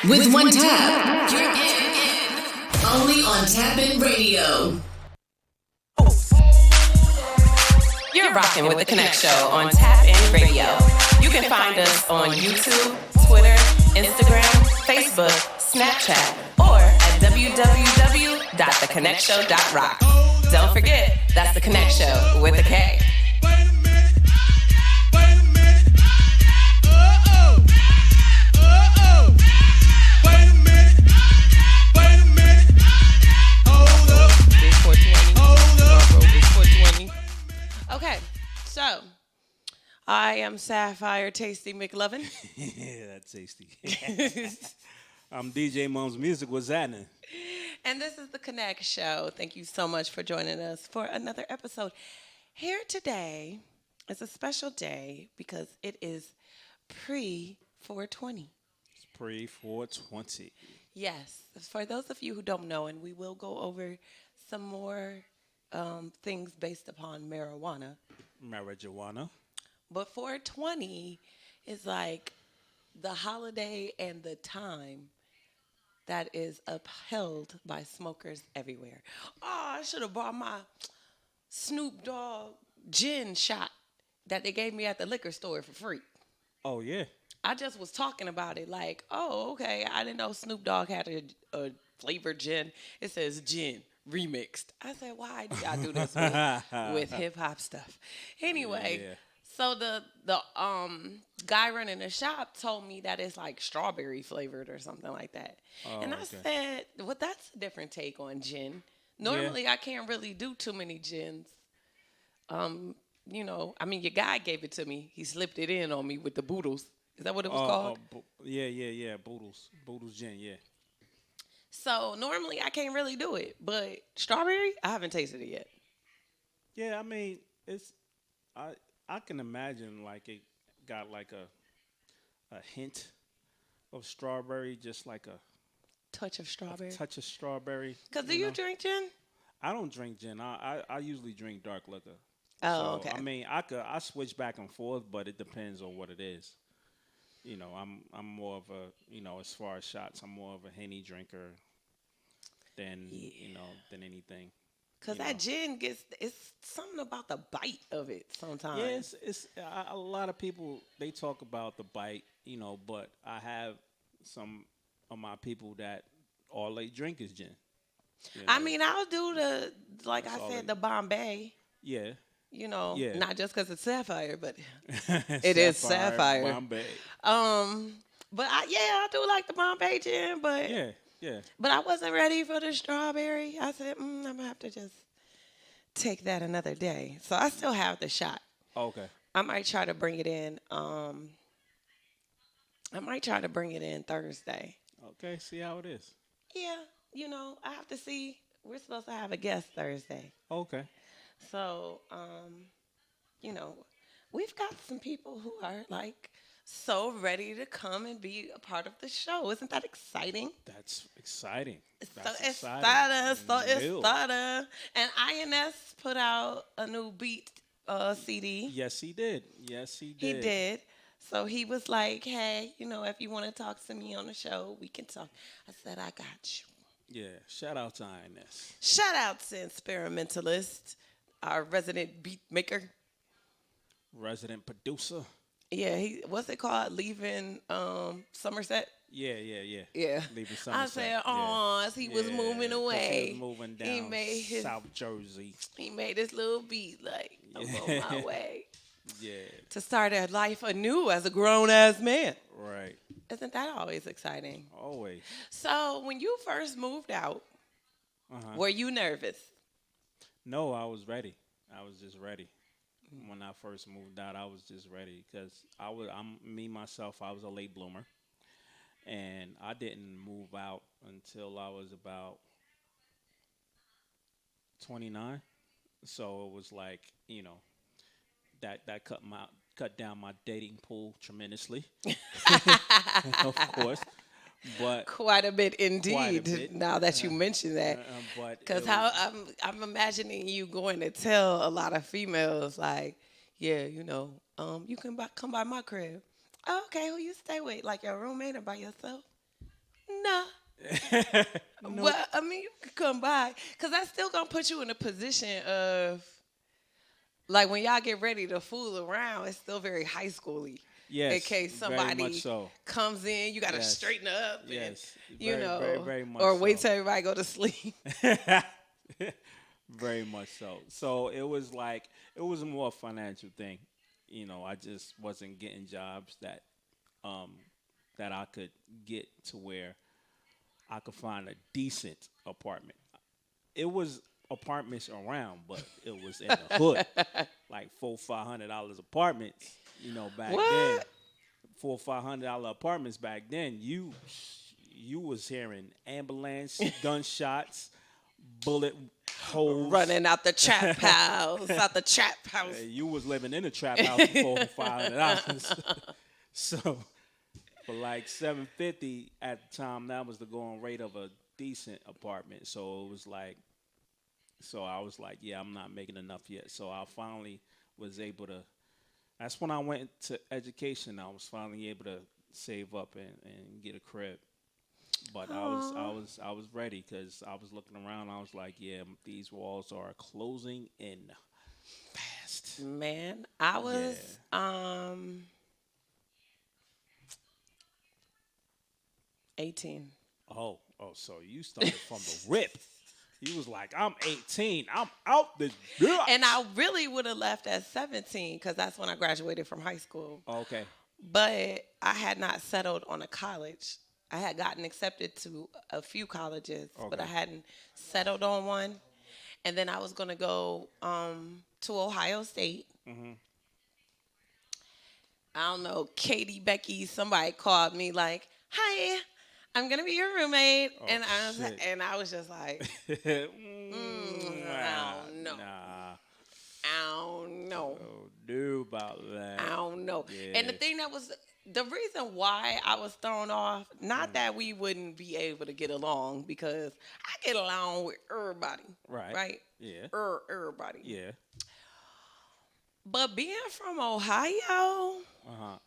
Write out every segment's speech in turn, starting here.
With one tap, you're in. Only on TapN Radio. You're rocking with the Konnect Show on TapN Radio. You can find us on YouTube, Twitter, Instagram, Facebook, Snapchat, or at www.thekonnectshow.rock. Don't forget, that's the Konnect Show with a K. Okay, so I am Sapphire Tasty McLovin. Yeah, that's tasty. I'm DJ Mom's Music. What's happening? And this is the Konnect Show. Thank you so much for joining us for another episode. Here today is a special day because it is pre-420. It's pre-420. Yes, for those of you who don't know, and we will go over some more things based upon marijuana. Marijuana. But 420 is like the holiday and the time that is upheld by smokers everywhere. Oh, I should have bought my Snoop Dogg gin shot that they gave me at the liquor store for free. Oh, yeah. I just was talking about it like, oh, okay, I didn't know Snoop Dogg had a flavored gin. It says gin remixed. I said, why do y'all do this with hip-hop stuff? Anyway, Yeah. so the guy running the shop told me that it's like strawberry flavored or something like that. Oh, and I okay. said, well, that's a different take on gin. Normally, I can't really do too many gins. You know, I mean, your guy gave it to me. He slipped it in on me with the boodles. Is that what it was called? Yeah. Boodles gin, yeah. So normally I can't really do it, but strawberry, I haven't tasted it yet. Yeah, I mean, I can imagine like it got like a hint of strawberry, just like a Touch of strawberry. touch of strawberry. Because do you drink gin? I don't drink gin. I usually drink dark liquor. Oh, So, okay. I mean, I switch back and forth, but it depends on what it is. You know, I'm more of a, you know, as far as shots, I'm more of a Henny drinker than than anything. Because that gin it's something about the bite of it sometimes. Yeah, it's a lot of people, they talk about the bite, but I have some of my people that all they drink is gin. I mean, I'll do like That's I all said, they- the Bombay. Yeah. Yeah. Yeah. Not just because it's sapphire, but it is sapphire. Bombay. But I do like the Bombay gin, but Yeah. but I wasn't ready for the strawberry. I said, I'm gonna have to just take that another day. So I still have the shot. Okay. I might try to bring it in. Thursday. Okay, see how it is. Yeah, I have to see. We're supposed to have a guest Thursday. Okay. So, we've got some people who are like so ready to come and be a part of the show. Isn't that exciting? That's exciting. So exciting. And INS put out a new beat CD. Yes, he did. He did. So he was like, hey, if you want to talk to me on the show, we can talk. I said, I got you. Yeah, shout out to INS. Shout out to Experimentalist, our resident beat maker. Resident producer. Yeah, what's it called? Leaving Somerset? Yeah. Yeah. Leaving I Somerset. said, oh, as he was moving 'cause away. He was moving down he made South Jersey. He made this little beat like, I'm on my way Yeah. to start a life anew as a grown-ass man. Right. Isn't that always exciting? Always. So when you first moved out, were you nervous? No, I was ready. I was just ready. When I first moved out, I was just ready because I was a late bloomer, and I didn't move out until I was about 29. So it was like, that cut down my dating pool tremendously, of course. But quite a bit indeed. Quite a bit. Now that you mention that, because how I'm imagining you going to tell a lot of females like, yeah, you can come by my crib. Oh, okay, who you stay with? Like your roommate or by yourself? Nah. No. But I mean, you can come by because that's still gonna put you in a position of like when y'all get ready to fool around. It's still very high schooly. In Yes, case very much somebody so. comes in, you gotta Yes. straighten up, and Yes, you very, know, very, very much or wait so. till everybody go to sleep. Very much so. So it was like it was more a financial thing. I just wasn't getting jobs um that I could get to where I could find a decent apartment. It was apartments around, but it was in the hood, like $400-500 apartments. Back then, What? $400-500 apartments back then. You was hearing ambulance, gunshots, bullet holes. Running out the trap house, out the trap house. You was living in a trap house for $400-500. So for like $750 at the time, that was the going rate of a decent apartment. So it was like, so I was like, yeah, I'm not making enough yet. So I finally was able to. That's when I went to education. I was finally able to save up and get a crib. But I was ready because I was looking around. I was like, yeah, these walls are closing in fast. Man, I was 18. So you started from the rip. You was like, I'm 18. I'm out the door. And I really would have left at 17 because that's when I graduated from high school. Okay. But I had not settled on a college. I had gotten accepted to a few colleges, but I Okay. hadn't settled on one. And then I was going to go to Ohio State. Mm-hmm. I don't know, Katie, Becky, somebody called me like, "Hi, I'm gonna be your roommate," Oh, and shit. I was just like, I don't know. Nah. I don't know. Oh, do about that. I don't know. Yeah. And the thing that was the reason why I was thrown off, not that we wouldn't be able to get along, because I get along with everybody. Right. Right? Yeah. Everybody. Yeah. But being from Ohio, Uh-huh.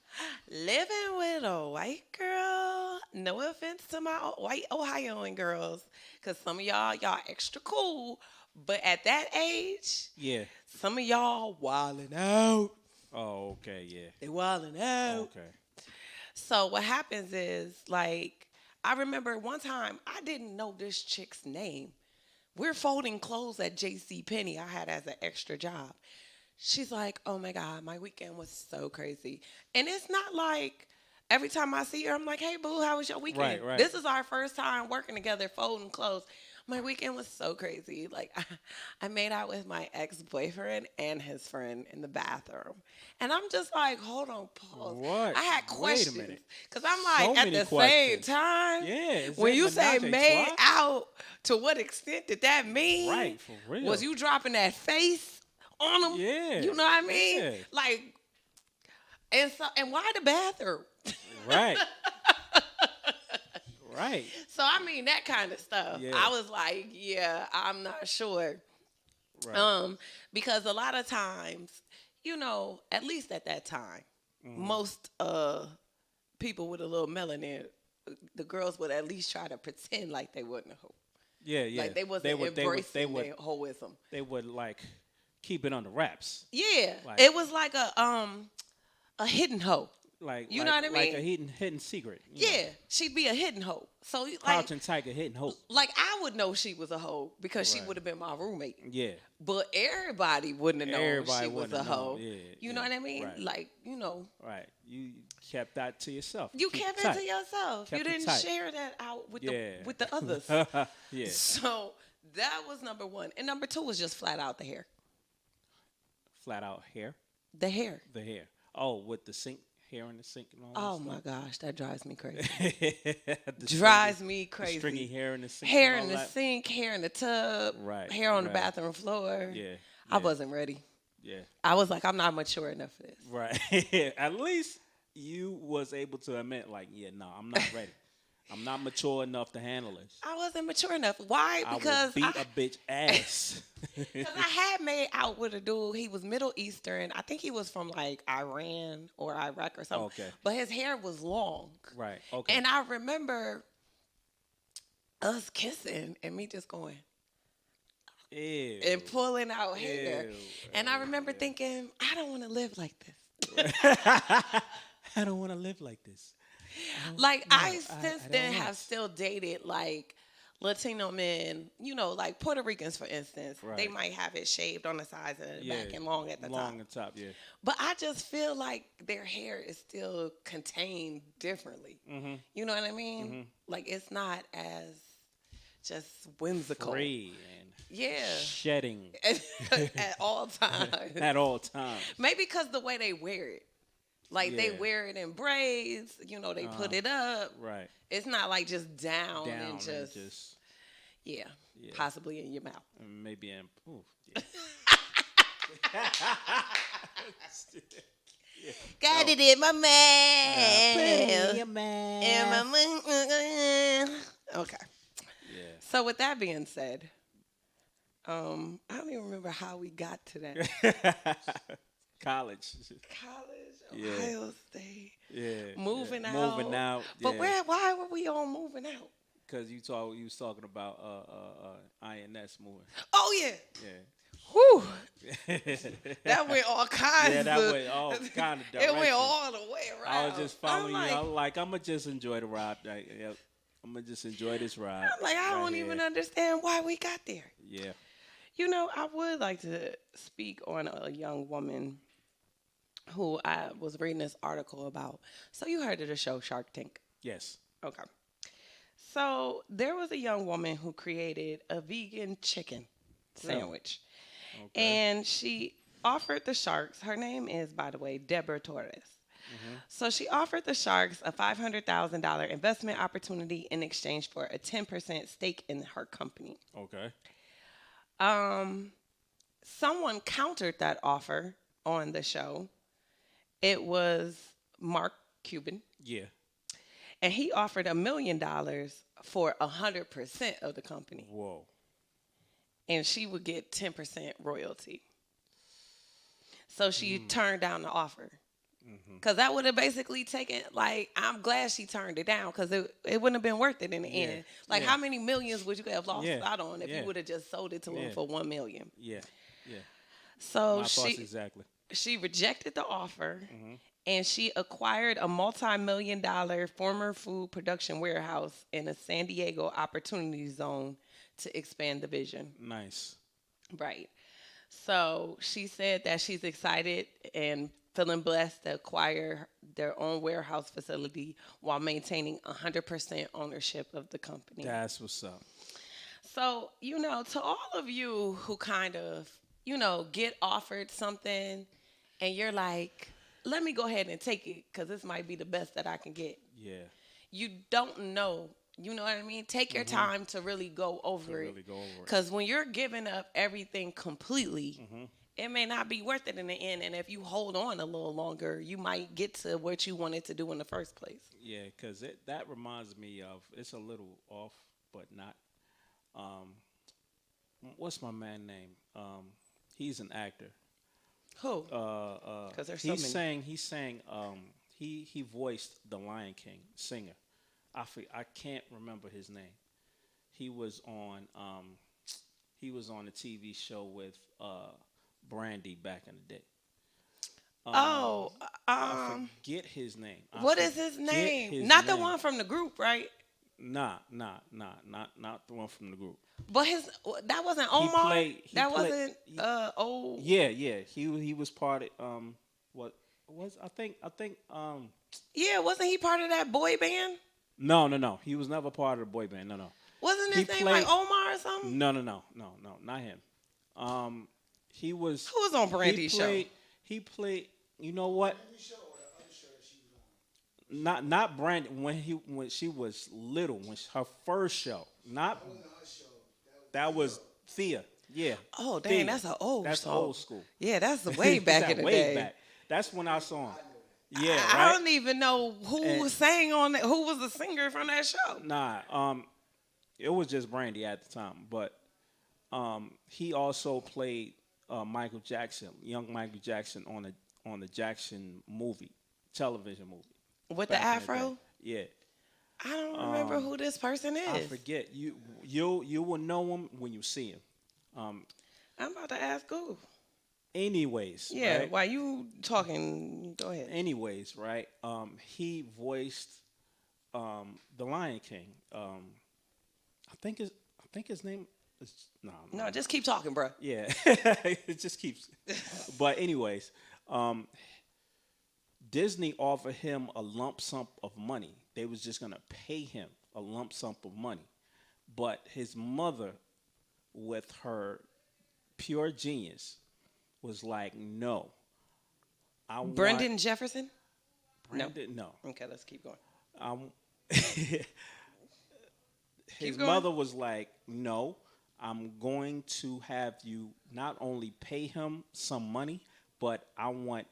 living with a white girl, no offense to my white Ohioan girls, because some of y'all extra cool, but at that age, Yeah. some of y'all wilding out. Oh, okay, yeah. They wilding out. Okay. So what happens is, like, I remember one time I didn't know this chick's name. We're folding clothes at J.C. Penney. I had as an extra job. She's like, "Oh my God, my weekend was so crazy." And it's not like every time I see her, I'm like, "Hey boo, how was your weekend?" Right. This is our first time working together, folding clothes. My weekend was so crazy. Like, I made out with my ex-boyfriend and his friend in the bathroom. And I'm just like, hold on, pause. What? I had Wait a questions. minute. Because I'm So like, at many the questions. same time, Yeah, is when that you say menage a made trois? out, to what extent did that mean? Right, for real. Was you dropping that face on them? Yeah. You know what I mean? Yeah. Like, and why the bathroom? Right. Right. So I mean that kind of stuff. Yeah. I was like, yeah, I'm not sure. Right. Because a lot of times, at least at that time, Mm-hmm. most people with a little melanin, the girls would at least try to pretend like they wasn't a hoe. Yeah, yeah. Like they wasn't embracing their hoism. They would like keep it under wraps. Yeah, Like- it was like a hidden hoe. Like You know what I Like mean? a hidden secret. Yeah, she'd be a hidden hoe. So like, Crouching tiger, hidden hope. like I would know she was a hoe because she Right. would have been my roommate. Yeah. But everybody wouldn't have known Everybody she was wouldn't a have hoe. known. Yeah, You know yeah, what I mean? right. Like, Right. You kept that to yourself. you Keep kept it it tight. to yourself. Kept You it didn't tight. share that out with Yeah. the others. Yeah. So that was number one. And number two was just flat out the hair. Flat out hair. The hair. The hair. Oh, with the sink, hair in the sink and all Oh that my gosh, that drives me crazy. stuff. The Drives stringy- me the crazy. stringy hair in the sink. Hair and in all the that. sink, hair in the tub, Right, hair on the right. bathroom floor. Yeah. I yeah, wasn't ready. Yeah. I was like, I'm not mature enough for this. Right. At least you was able to admit, like, yeah, no, I'm not ready. I'm not mature enough to handle this. I wasn't mature enough. Why? I will Because beat a bitch ass. I had made out with a dude. He was Middle Eastern. I think he was from like Iran or Iraq or something. Okay. But his hair was long. Right. Okay. And I remember us kissing and me just going Ew. and pulling out hair. Ew. And I remember thinking, I don't want to live like this. I don't want to live like this. Like, No, I I since don't then want. have still dated, like, Latino men, like Puerto Ricans, for instance. They Right. might have it shaved on the sides and the Yeah. back and long at the Long top. and top, yeah. But I just feel like their hair is still contained differently. Mm-hmm. You know what I mean? Like, it's not as just whimsical. Free and Yeah. shedding At all times. at all times. Maybe because the way they wear it. Like, they Yeah. wear it in braids. They put it up. Right. It's not like just down, Down and just, yeah. possibly in your mouth. And maybe in ooh, yeah. Got it in my mouth. man. In my mouth. Okay. Yeah. So with that being said, I don't even remember how we got to that. College. College, Yeah. Ohio State, Yeah. moving yeah. out. Moving out. But yeah. why were we all moving out? Because you was talking about INS moving. Oh yeah. Yeah. Whew. yeah, That went all kinds that of. went all kind of It went directions. all the way around. I was just following I'm you. like, I was like, I'm gonna just enjoy the ride. Like, yep. I'm gonna just enjoy this ride. I'm like, I right don't here. even understand why we got there. Yeah. I would like to speak on a young woman who I was reading this article about. So you heard of the show Shark Tank? Yes. Okay. So there was a young woman who created a vegan chicken sandwich. Okay. And she offered the sharks, her name is, by the way, Deborah Torres. So she offered the sharks a $500,000 investment opportunity in exchange for a 10% stake in her company. Okay. Someone countered that offer on the show. It was Mark Cuban, Yeah. and he offered $1 million for 100% of the company, Whoa. and she would get 10% royalty. So she turned down the offer. Because that would have basically taken, I'm glad she turned it down because it wouldn't have been worth it in the end. Like, Yeah. how many millions would you have lost Yeah. out on if Yeah. you would have just sold it to him Yeah. for $1 million? Yeah. Yeah. So My thoughts exactly. she rejected the offer, and she acquired a multi-million-dollar former food production warehouse in a San Diego opportunity zone to expand the vision. Nice. Right. So she said that she's excited and feeling blessed to acquire their own warehouse facility while maintaining 100% ownership of the company. That's what's up. So, to all of you who kind of, get offered something and you're like, let me go ahead and take it because this might be the best that I can get. Yeah. You don't know. You know what I mean? Take your time to really go over it. Really go over it. Because when you're giving up everything completely, it may not be worth it in the end. And if you hold on a little longer, you might get to what you wanted to do in the first place. Yeah, because that reminds me of, it's a little off, but not. What's my man name? He's an actor. Who? Because there's so many. He voiced the Lion King singer. I can't remember his name. He was on a TV show with Brandy back in the day. I forget his name. What is his name? Not the one from the group, right? Nah, not the one from the group. But that wasn't Omar. Wasn't old. Yeah. He was part of what was I think Yeah, wasn't he part of that boy band? No. He was never part of the boy band. No. Wasn't his name like Omar or something? No, not him. He was. Who was on Brandy's show? He played. You know what? Not Brandy when she was little, her first show. That was Thea. Yeah. Oh dang, Thea. that's an old. That's song. old school. Yeah, that's way back in the day. Back. That's when I saw him. Yeah, I right. don't even know who sang on that. Who was the singer from that show? Nah, it was just Brandy at the time, but he also played Michael Jackson, young Michael Jackson on the Jackson movie, television movie. With the afro? Yeah. I don't remember who this person is. I forget. You will know him when you see him. I'm about to ask who. Anyways, Yeah, right? while you talking, go ahead. Anyways, right? He voiced the Lion King. I think his name is No, just keep talking, bro. Yeah, it just keeps. But anyways, Disney offered him a lump sum of money. They was just gonna pay him a lump sum of money, but his mother, with her pure genius, was like, "No, I Brendan want Jefferson? Brandon. No, Okay, let's keep going. I'm." His going. mother was like, "No, I'm going to have you not only pay him some money, but I want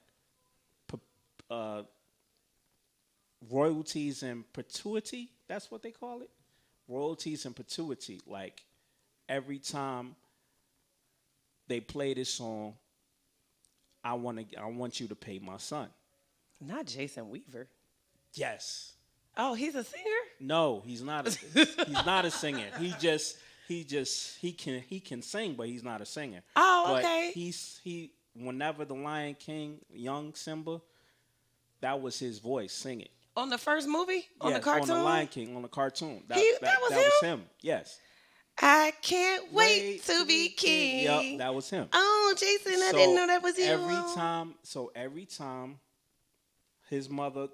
royalties and perpetuity. That's what they call it. Royalties and perpetuity. Like every time they play this song, I want you to pay my son." Not Jason Weaver. Yes. Oh, he's a singer? No, he's not. He's not a singer. He can sing, but he's not a singer. Oh, okay. He whenever the Lion King, young Simba, that was his voice singing. On the first movie? On the Yes, cartoon? on the Lion King, on the cartoon. That was him. Yes. I can't wait to be king. Yep, that was him. Oh, Jason, I didn't know that was you. Every time his mother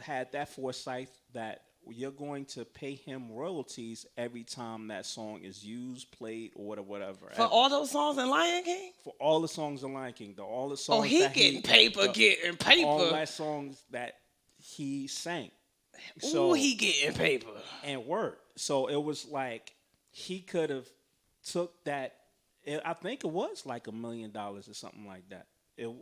had that foresight that you're going to pay him royalties every time that song is used, played, or whatever. For all those songs in Lion King? For all the songs in Lion King, all the songs. Oh, getting paper. All that songs that he sang. So, ooh, he getting paper. And word. So it was like he could have took that. I think it was like $1 million or something like that.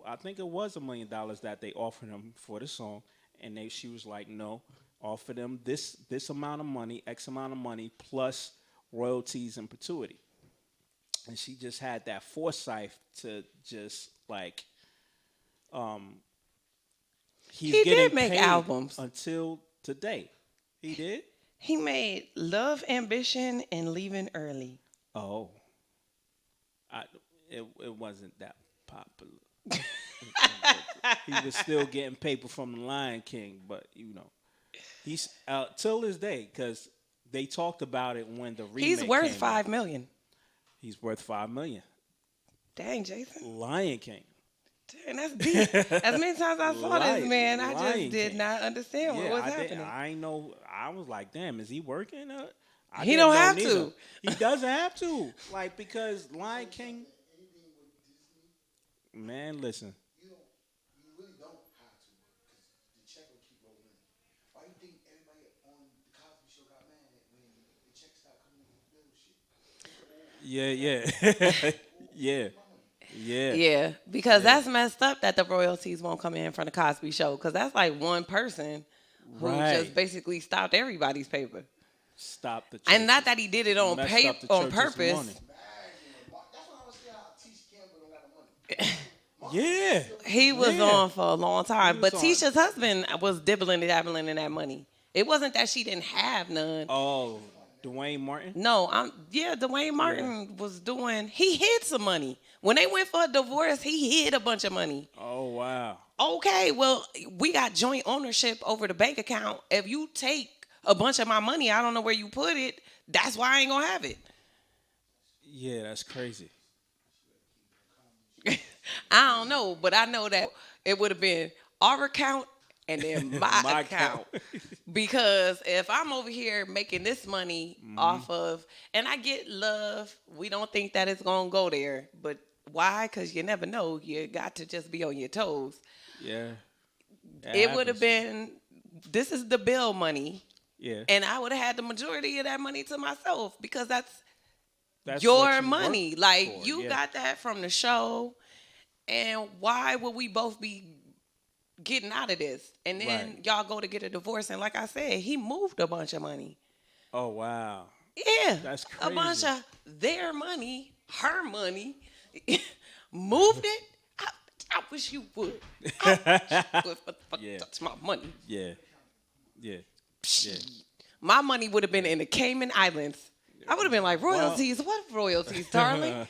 I think it was $1 million that they offered him for the song, and she was like, "No, offer them this amount of money, X amount of money, plus royalties and perpetuity." And she just had that foresight to just like, he did make albums until today. He did. He made Love, Ambition, and Leaving Early. Oh, it wasn't that popular. He was still getting paper from the Lion King, but he's till this day because they talked about it when the remake. He's worth $5 million. He's worth $5 million. Dang, Jason. Lion King. Dang, that's deep. As many times I saw this man, I just did not understand what was happening. I know. I was like, "Damn, is he working?" He don't have to. He doesn't have to. Like because Lion King. Man, listen. You really don't have to because the check will keep rolling in. Why do you think everybody on the Cosby Show got mad when the check stopped coming in with bill shit? Yeah. Because that's messed up that the royalties won't come in from the Cosby Show because that's like one person who just basically stopped everybody's paper. Stop the church. And not that he did it on on purpose. That's what I was saying. How Tisha Campbell don't got the money. Yeah. He was on for a long time. But Tisha's husband was dabbling in that money. It wasn't that she didn't have none. Oh, Dwayne Martin? No, Dwayne Martin was he hid some money. When they went for a divorce, he hid a bunch of money. Oh, wow. Okay, well, we got joint ownership over the bank account. If you take a bunch of my money, I don't know where you put it. That's why I ain't gonna have it. Yeah, that's crazy. I don't know, but I know that it would have been our account and then my account. Because if I'm over here making this money off of, and I get love, we don't think that it's going to go there. But why? Because you never know. You got to just be on your toes. Yeah. It would have been, this is the bill money. Yeah. And I would have had the majority of that money to myself because that's what your you money. work Like, for, you got that from the show. And why would we both be getting out of this? And then y'all go to get a divorce. And like I said, he moved a bunch of money. Oh, wow. Yeah. That's crazy. A bunch of their money, her money, moved it. I wish you would. I wish you would. Yeah. That's my money. Yeah. Yeah. Yeah. my money would have been in the Cayman Islands. I would have been like, royalties? What royalties, darling?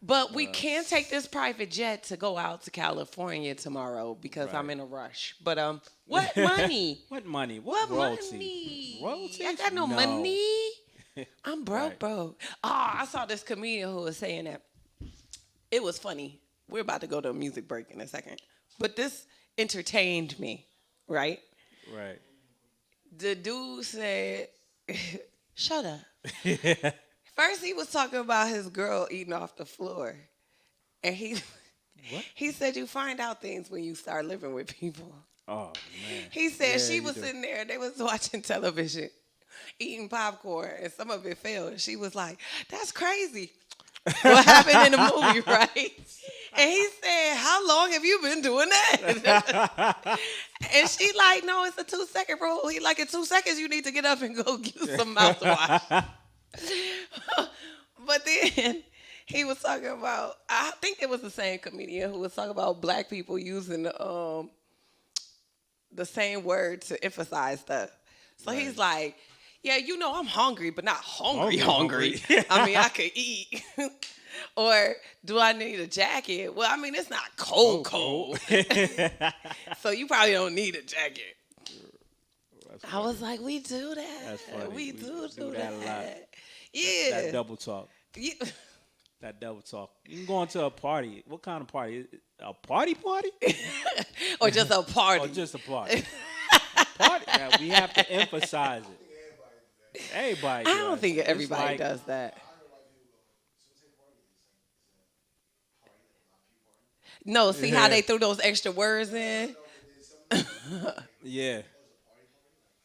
But we can't take this private jet to go out to California tomorrow because I'm in a rush. But what money? What money? What royalty? money? Royalties? I got no No. money. I'm broke, Right. broke. Oh, I saw this comedian who was saying that. It was funny. We're about to go to a music break in a second. But this entertained me, right? Right. The dude said, shut up. First, he was talking about his girl eating off the floor. And he said you find out things when you start living with people. Oh, man. He said Yeah, she you was do. sitting there, they was watching television, eating popcorn, and some of it fell. And she was like, that's crazy. What happened in the movie, right? And he said, how long have you been doing that? And she like, no, it's a 2-second rule. He like, in 2 seconds, you need to get up and go use some mouthwash. But then he was talking about, I think it was the same comedian who was talking about black people using the same word to emphasize stuff. So he's like, yeah, you know, I'm hungry, but not hungry. I mean, I could eat. Or do I need a jacket? Well, I mean, it's not cold. So you probably don't need a jacket. I was like, we do that. That's funny. We do that a lot. Yeah. That double talk. Yeah. That double talk. You can go into a party. What kind of party? A party? Or just a party. Or just a party? Party. Yeah, we have to emphasize it. Everybody. I don't think It's everybody like- does that. No, see how they threw those extra words in? Yeah.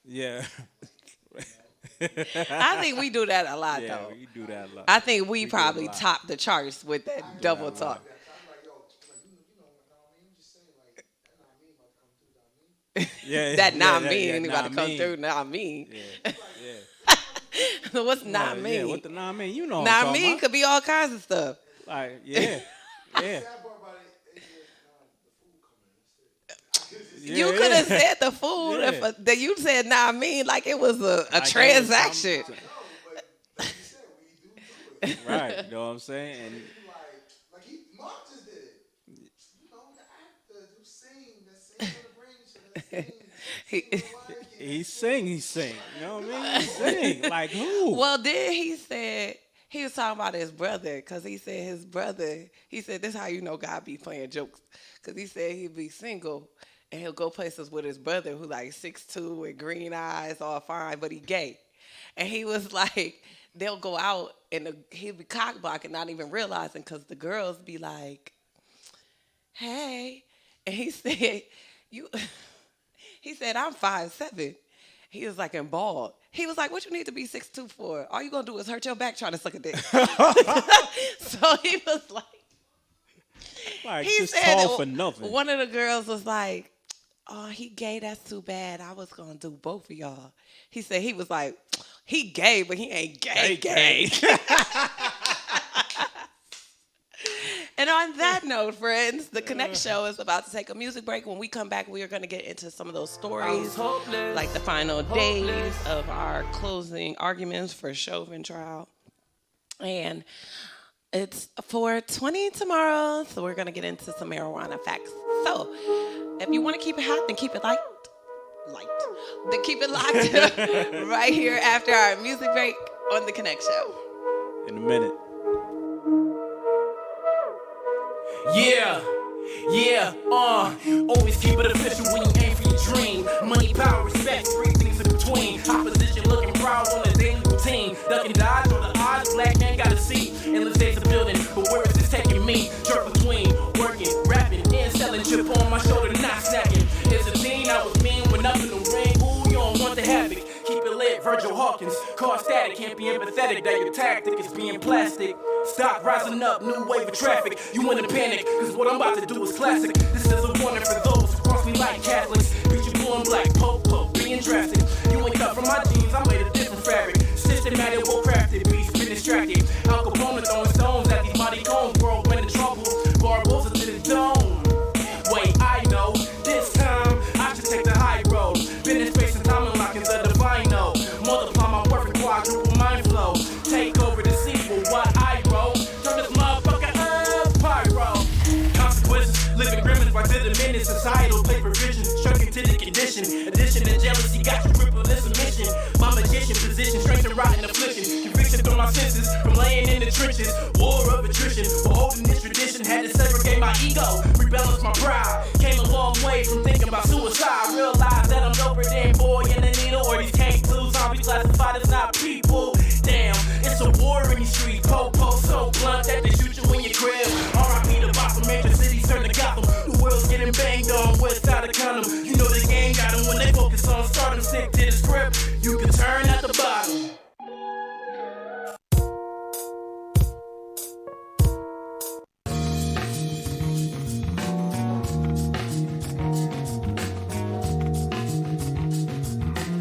Yeah. I think we do that a lot, Yeah, though. we do that a lot. I think we do probably a lot. top the charts with that double that a lot. talk. I'm like, yo, you know what I mean? I'm just saying, like, that not me about to come through, that mean. Yeah, That not yeah, me, yeah, anybody nah come mean. through, not me. Yeah. What's not Yeah, me? Yeah, what the not mean? You know what Not I'm talking me about. could be all kinds of stuff. Like, yeah. Yeah. Sad part about it is the food coming. That's it. You Yeah, could have yeah. said the food Yeah. that you said not me like it was a Like, transaction. No, but like you said, we do it. Right. You know what I'm saying? And Like Mark just did it. You know, the actor who sing, that sing on the brain, He- he sing. You know what I mean? He sing. Like who? Well, then he said he was talking about his brother because he said his brother. He said this is how you know God be playing jokes because he said he'd be single and he'll go places with his brother who like 6'2" with green eyes, all fine, but he gay. And he was like, they'll go out and he'll be cock blocking, not even realizing because the girls be like, hey, and he said you. He said, I'm 5'7". He was like, and bald. He was like, what you need to be 6'2" for? All you gonna do is hurt your back trying to suck a dick. So he was like, he just said, tall for nothing. one of the girls was like, oh, he gay, that's too bad. I was gonna do both of y'all. He said, he was like, he gay, but he ain't gay. And on that note, friends, the Konnect Show is about to take a music break. When we come back, we are going to get into some of those stories, like the final days of our closing arguments for Chauvin trial. And it's 4:20 tomorrow, so we're going to get into some marijuana facts. So if you want to keep it hot, then keep it light. Then keep it locked right here after our music break on the Konnect Show. In a minute. Always keep it official when you aim for your dream. Money, power, respect, three things in between. Opposition looking proud on a daily routine. Duck and dodge on the odds, black man gotta see. Endless days of building, but where is this taking me? Jerk between working, rapping, and selling. Chip on my shoulder, not snacking. It's a thing I was mean when up in the ring. Ooh, you don't want the havoc. Keep it lit, Virgil Hawkins. Car static, can't be empathetic that your tactic is being plastic. Stock rising up, new wave of traffic. You in a panic, cause what I'm about to do is classic. This is a warning for those who cross me like Catholics. Beat you blue and black, poke, being drastic. You ain't cut from my jeans, I made a different fabric. Systematic, well crafted, beats been distracted. Al Capone throwing stones at these mighty cones. World went in trouble, Barbosa to the dome. Wait, I know, this time I should take the high road. Been in space and time and lock into the divine no. ambition. Addition to jealousy got you crippled in submission. My magician position, strength and rotten affliction. Conviction through my senses from laying in the trenches. War of attrition, for holding this tradition. Had to segregate my ego, rebalance my pride. Came a long way from thinking about suicide. Realized that I'm doper than boy in the needle. Or these can't blue zombies classified as not people. Damn, it's a war in these streets. Po so blunt that they shoot you in your crib. R.I.P. the bottom, major cities turn to Gotham. The world's getting banged on without a condom. You know the gang got them when they focus on stardom. Stick to the script, you can turn at the bottom.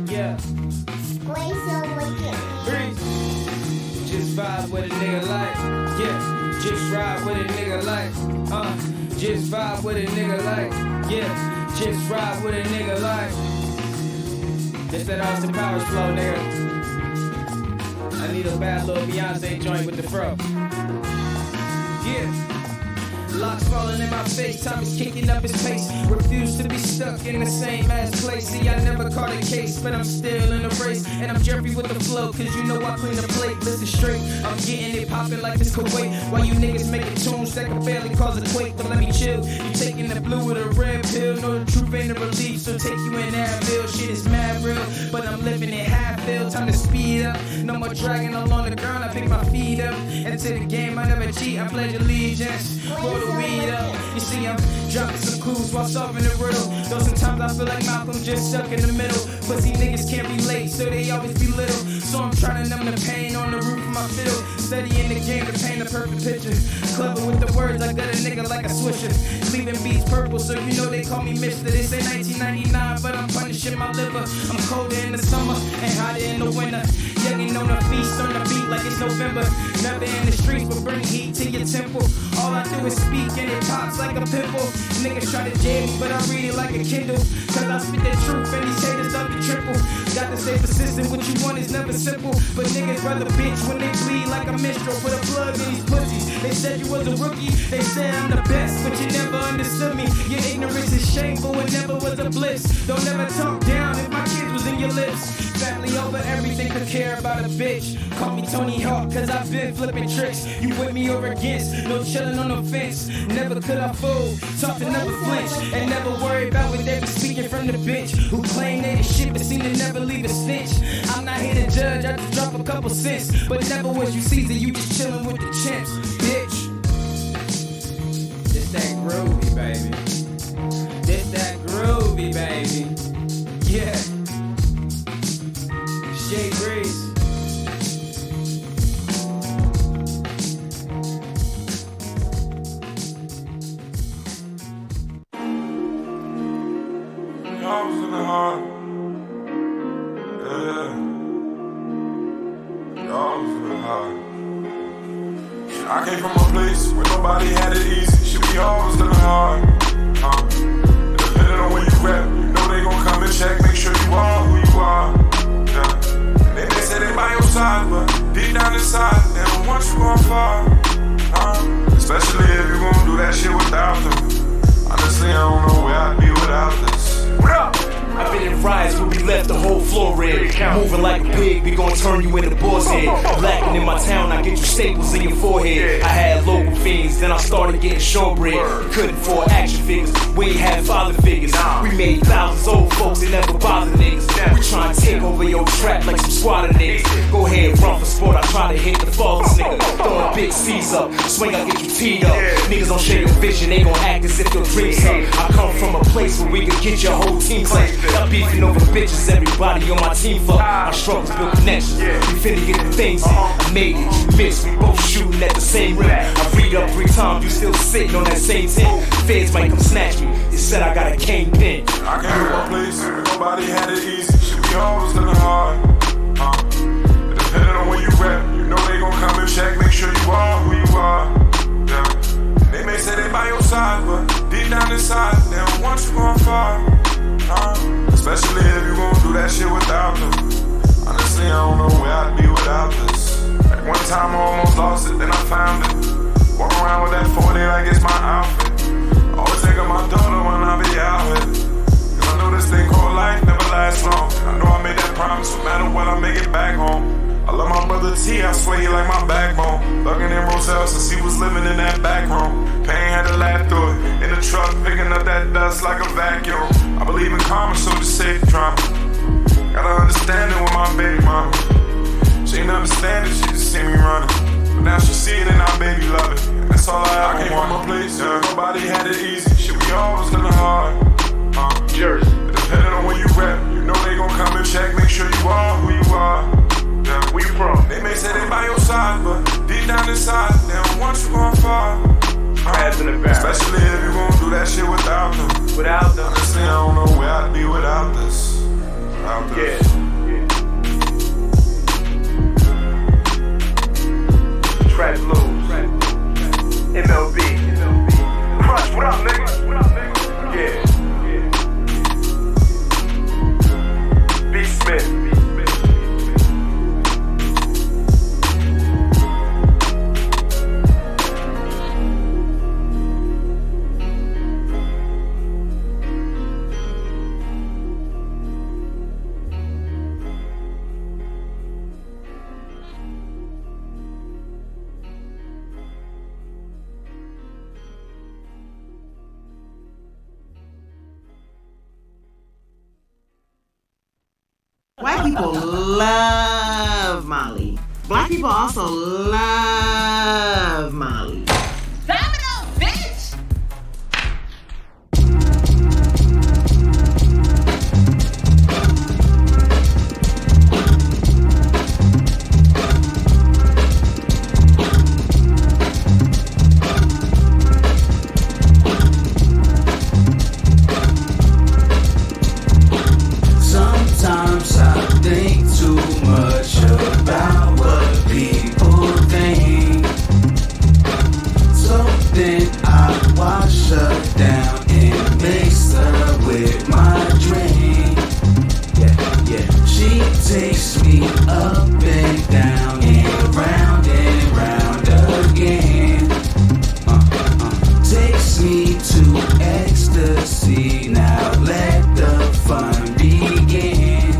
Yeah. Just vibe with a nigga like. Yeah. Just ride with a nigga like. Just vibe with a nigga like. Yeah. Just ride with a nigga like. This that Austin Powers flow, nigga. I need a bad little Beyonce joint with the fro. Yeah. Locks falling in my face, time is kicking up his pace. Refuse to be stuck in the same ass place. See, I never caught a case, but I'm still in the race. And I'm Jeffrey with the flow, cause you know I clean the plate. Listen straight, I'm getting it popping like it's Kuwait. While you niggas making tunes that can barely cause a quake. But let me chill, you taking the blue with a red pill. Know the truth ain't a relief, so take you in Advil. Shit is mad real, but I'm living it half filled. Time to speed up, no more dragging along the ground. I pick my feet up, into the game I never cheat. I pledge allegiance, roll the weed up. You see, I'm dropping some clues while solving the riddle. Though sometimes I feel like Malcolm just stuck in the middle. Pussy niggas can't relate, so they always belittle. So I'm trying to numb the pain on the roof of my fiddle. Studying the game to paint a perfect picture. Clever with the words, I got a nigga like a swisher. Leaving beats purple, so you know they call me Mister. This ain't 1999, but I'm punishing my liver. I'm colder in the summer and hotter in the winter. Youngin' on the feast, on the beat like it's November. Never in the streets, but bring heat to your temple. All I do is speak and it pops like a pimple. Niggas try to jam me, but I read it like a Kindle. Cause I spit the truth and these haters up the triple. Got to stay persistent, what you want is never simple. But niggas rather bitch when they bleed like a minstrel. Put a plug in these pussies. They said you was a rookie, they said I'm the best, but you never understood me. Your ignorance is shameful, it never was a bliss. Don't ever talk down if my kids was in your lips. Family over everything, could care about a bitch. Call me Tony Hawk, cause I've been flipping tricks. You with me or against, no chillin' on the fence. Never could I fool, talk to never flinch. And never worry about what they be speaking from the bench. Who claim they the shit but seem to never leave a stench. I'm not here to judge, I just drop a couple cents. But never was you Caesar, you just chillin' with the chimps, bitch. This that groovy, baby. This that groovy, baby. Yeah. Jay Breeze. I was in the heart. Yeah. I was in the heart. I came from a place where nobody had it easy. Shit, we always living hard. Depending on where you at, you know they gon' come and check, make sure you are who you are. Yeah. They may say they by your side, but deep down inside, they don't want you going far. Especially if you gon' do that shit without them. Honestly, I don't know where I'd be without this. What up? I've been in riots where we left the whole floor red. Moving like a pig, we gon' turn you into boar's head. Blacking in my town, I get you staples in your forehead. I had local fiends, then I started getting shortbread. We couldn't afford action figures, we ain't had father figures. We made thousands old folks, they never bothered niggas. We tryna take over your trap like some squatter niggas. Go ahead, run for sport, I try to hit the false nigga. Throwing big C's up, swing, I get you teed up. Niggas don't share your vision, they gon' act as if your dreams up. I come from a place where we could get your whole team playing. I'm beefing over bitches, everybody on my team fuck. My struggles build connections, we finna get the things in. I made it, you missed, we both shooting at the same rim. I read up 3 times, you still sitting on that same tent. Feds might come snatch me, they said I got a cane pin. I came to one place where nobody had it easy. Shit, we always living hard. Depending on where you at, you know they gon' come and check, make sure you are who you are. Yeah. They may say they by your side, but deep down inside, they don't want you going far. Especially if you gon' do that shit without them. Honestly, I don't know where I'd be without this. At one time I almost lost it, then I found it. Walk around with that 40 like it's my outfit. Always think of my daughter when I be out here. dust like a vacuum. I believe in karma, so just save the drama. Gotta understand it with my baby mama. She ain't understand it, she just see me running. But now she see it and our baby love it. And that's all I came from my place, yeah. Nobody had it easy, shit, we all was living hard. Cheers. Depending on where you rep, you know they gon' come and check, make sure you are who you are. Yeah, where you from? They may say they by your side, but deep down inside, they don't want you going far. Especially if you gon' do that shit without them. Without them. Honestly, I don't know where I'd be without this. Without this. Yeah. Trap Blues. MLB. Crush, what up, nigga? Yeah. B. Smith. White people love Molly. Black people also love Molly. Domino, bitch! Sometimes I think too much about what people think. So then I wash her down and mix her with my drink. Yeah, yeah. She takes me up and down and round again. Takes me to ecstasy. Now let the fun begin.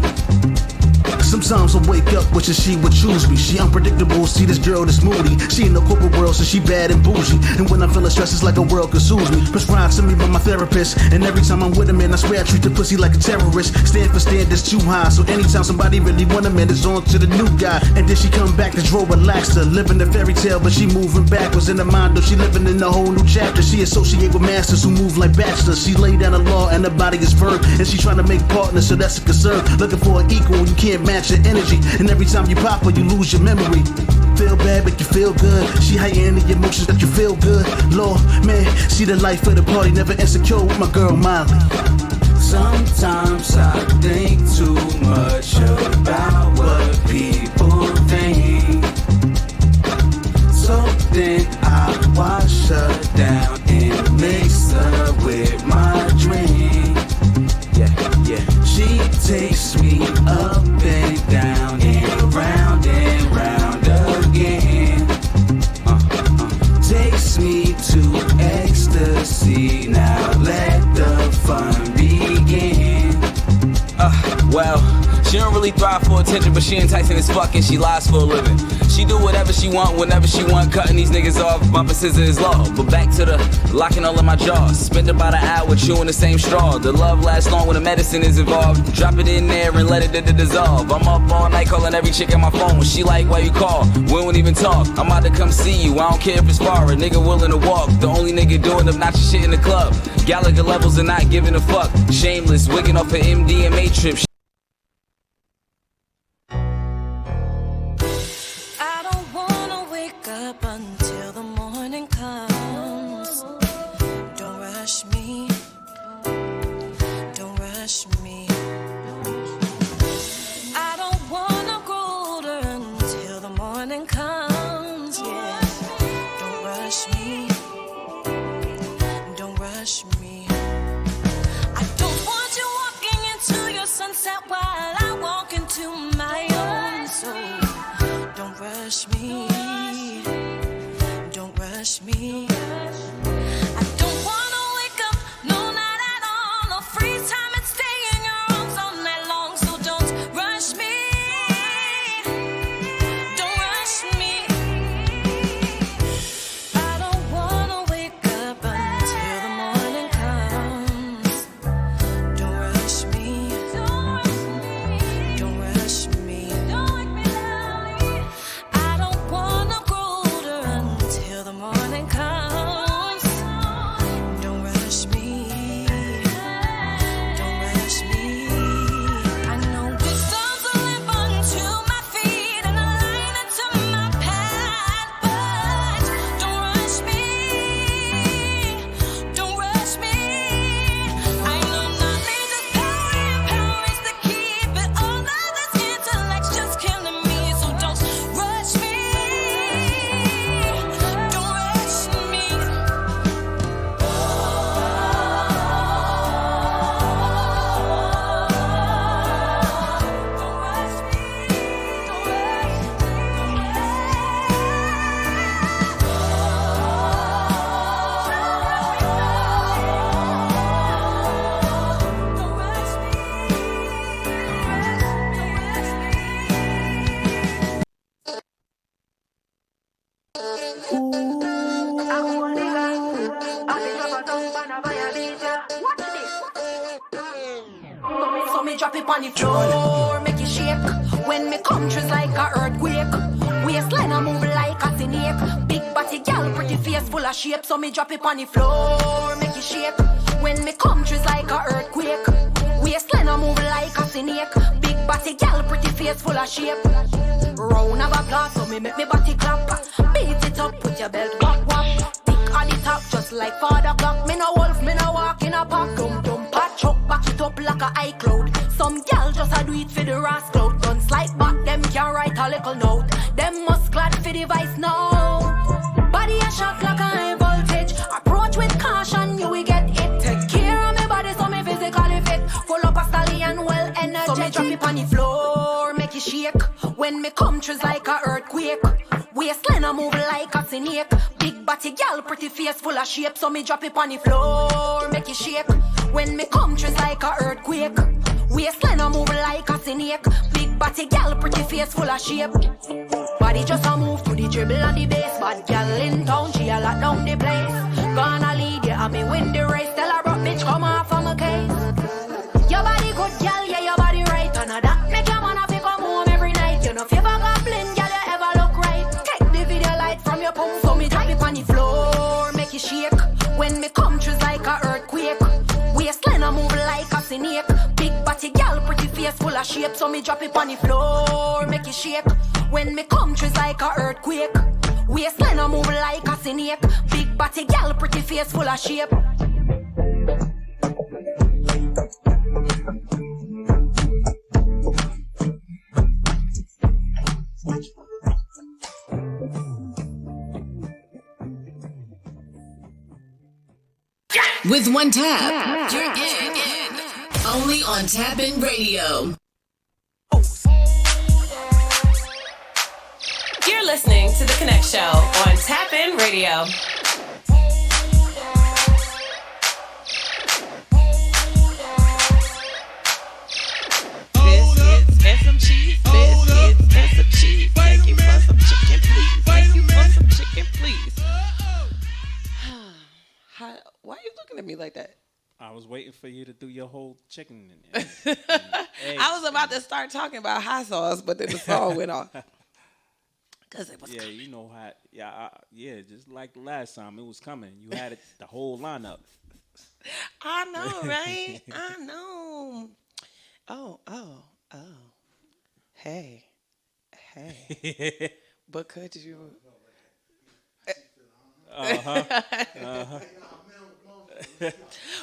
Sometimes I wake up wishing she would choose me. She unpredictable, see this girl that's moody. She in the corporate world, so she bad and bougie. And when I'm feeling stressed, it's like a world consumes me. Prescribed to me by my therapist. And every time I'm with a man, I swear I treat the pussy like a terrorist. Stand for standards too high, so anytime somebody really want a man, it's on to the new guy. And then she come back to draw relaxed her. Living the fairy tale, but she moving backwards in the mind, though she living in a whole new chapter. She associate with masters who move like bachelors. She lay down the law and her body is firm. And she trying to make partners, so that's a concern. Looking for an equal, you can't match her energy. And every time you pop her, you lose your memory. Feel bad, but you feel good. She heighten the emotions that you feel good. Lord, man, see the life of the party. Never insecure with my girl Molly. Sometimes I think too much about what people think. So then I wash her down and mix her with my drink. Yeah, yeah. She takes me up and down and round again. Takes me to ecstasy. Now let the fun begin. Well, she don't really thrive for attention, but she enticing as fuck and she lies for a living. She do whatever she want, whenever she want, cutting these niggas off, bumping scissor is law. But back to the locking all of my jaws. Spend about an hour chewing the same straw. The love lasts long when the medicine is involved. Drop it in there and let it dissolve. I'm up all night calling every chick on my phone. She like, why you call? We won't even talk. I'm out to come see you, I don't care if it's far. A nigga willing to walk, the only nigga doing obnoxious shit in the club. Gallagher levels and not giving a fuck. Shameless, wigging off an MDMA trip. Until the morning comes. Don't rush me. Don't rush me. I don't wanna grow older until the morning comes. Yeah. Don't rush me. Don't rush me. I don't want you walking into your sunset while I walk into my own soul. Don't rush me. Rush me. I don't wanna wake up, no, not at all. No free time and stay in your arms all night long. So don't rush me. Don't rush me. I don't wanna wake up until the morning comes. so me drop it on the floor, make it shake. When me come through's like a earthquake. Waistline a move like a snake. Big body gal, pretty face full of shape, so me drop it on the floor, make it shake. When me come through's like a earthquake. Waistline a move like a snake. Big body gal, pretty face full of shape. Round of applause, so me make me body clap. Beat it up, put your belt wap wap. Tick on the top, just like Father Clock. Me no wolf, me no walk in a pack. Dum dum pat, chuck back it up like a iCloud. Some gal just a do it for the rascal. Guns like back, them can write a little note. Them must glad for the vice now. Body a shock like a high voltage. Approach with caution, you will get it. Take care of me body, so me physically fit. Full up a stallion, well energetic. So me drop it on the floor, make it shake. When me come through's like a earthquake. Waistline a move like a snake. Big body gal, pretty face full of shape, so me drop it on the floor, make it shake. When me come through's like a earthquake. Waistline a move like a snake. Big body gal, pretty face full of shape. Body just a move to the dribble and the bass. Bad gal in town, she a lock down the place. Gonna lead you, and me win the race. Tell her, rock bitch, come off from a case. Your body good, gal, yeah, your body right. And that make your man have to come home every night. You know, if you ever got blind, gal, you ever look right. Take the video light from your pump, so me drop it on the floor, make it shake. When me come through's like a earthquake. Waistline a move like a snake. Big body gal, pretty face full of shape, so me drop it on the floor, make it shake. When me come through's like a earthquake. Waistline a move like a snake. Big body gal, pretty face full of shape. With one tap, you're in. Only on TapN Radio. You're listening to The Konnect Show on TapN Radio. Biscuits and some cheese. Biscuits and some cheese. Thank you for some chicken, please. Thank you for some chicken, please. Why are you looking at me like that? I was waiting for you to do your whole chicken. I was about to start talking about hot sauce, but then the song went off. Cause it was coming. You know how. Yeah, just like the last time it was coming. You had it the whole lineup. I know, right? I know. Oh. Hey. But could you?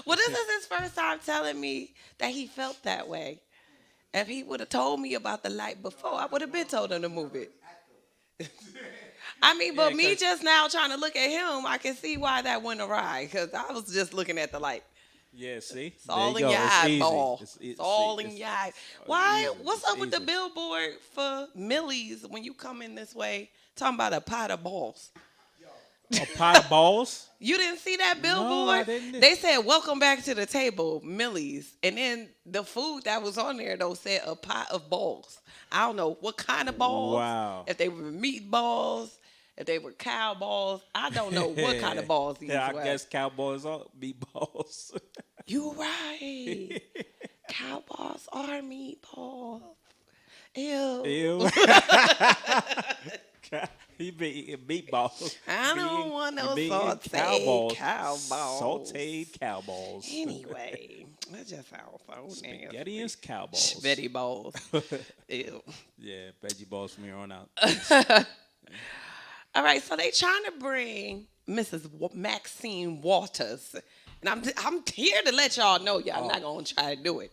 Well, this is his first time telling me that he felt that way. If he would have told me about the light before, I would have been told him to move it. I mean, but me just now trying to look at him, I can see why that went awry, because I was just looking at the light. Yeah, see? It's all in your eyeball. It's all in your eyes. Why? What's up with the billboard for Millie's when you come in this way? Talking about a pot of balls. A pot of balls? You didn't see that billboard? No, I didn't. They said, welcome back to the table, Millie's. And then the food that was on there, though, said a pot of balls. I don't know what kind of balls. Wow. If they were meatballs, if they were cow balls. I don't know what kind of balls these were. I guess cowboys are meatballs. You right. Cow balls are meatballs. Ew. He been eating meatballs. I don't want no sauteed cow balls. Sauteed cow balls. Anyway, that just sounds so nasty. Spaghetti is cow balls. Spaghetti balls. Ew. Yeah, veggie balls from here on out. All right, so they trying to bring Mrs. Maxine Waters. And I'm here to let y'all know y'all not going to try to do it.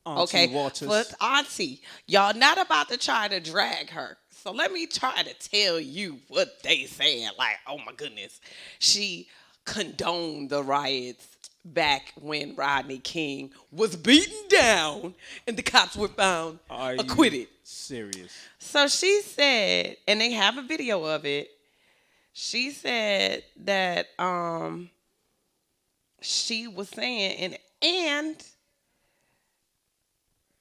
Auntie Waters. But Auntie, y'all not about to try to drag her. So let me try to tell you what they saying. Like, oh my goodness. She condoned the riots back when Rodney King was beaten down and the cops were found acquitted. You serious? So she said, and they have a video of it. She said that she was saying, and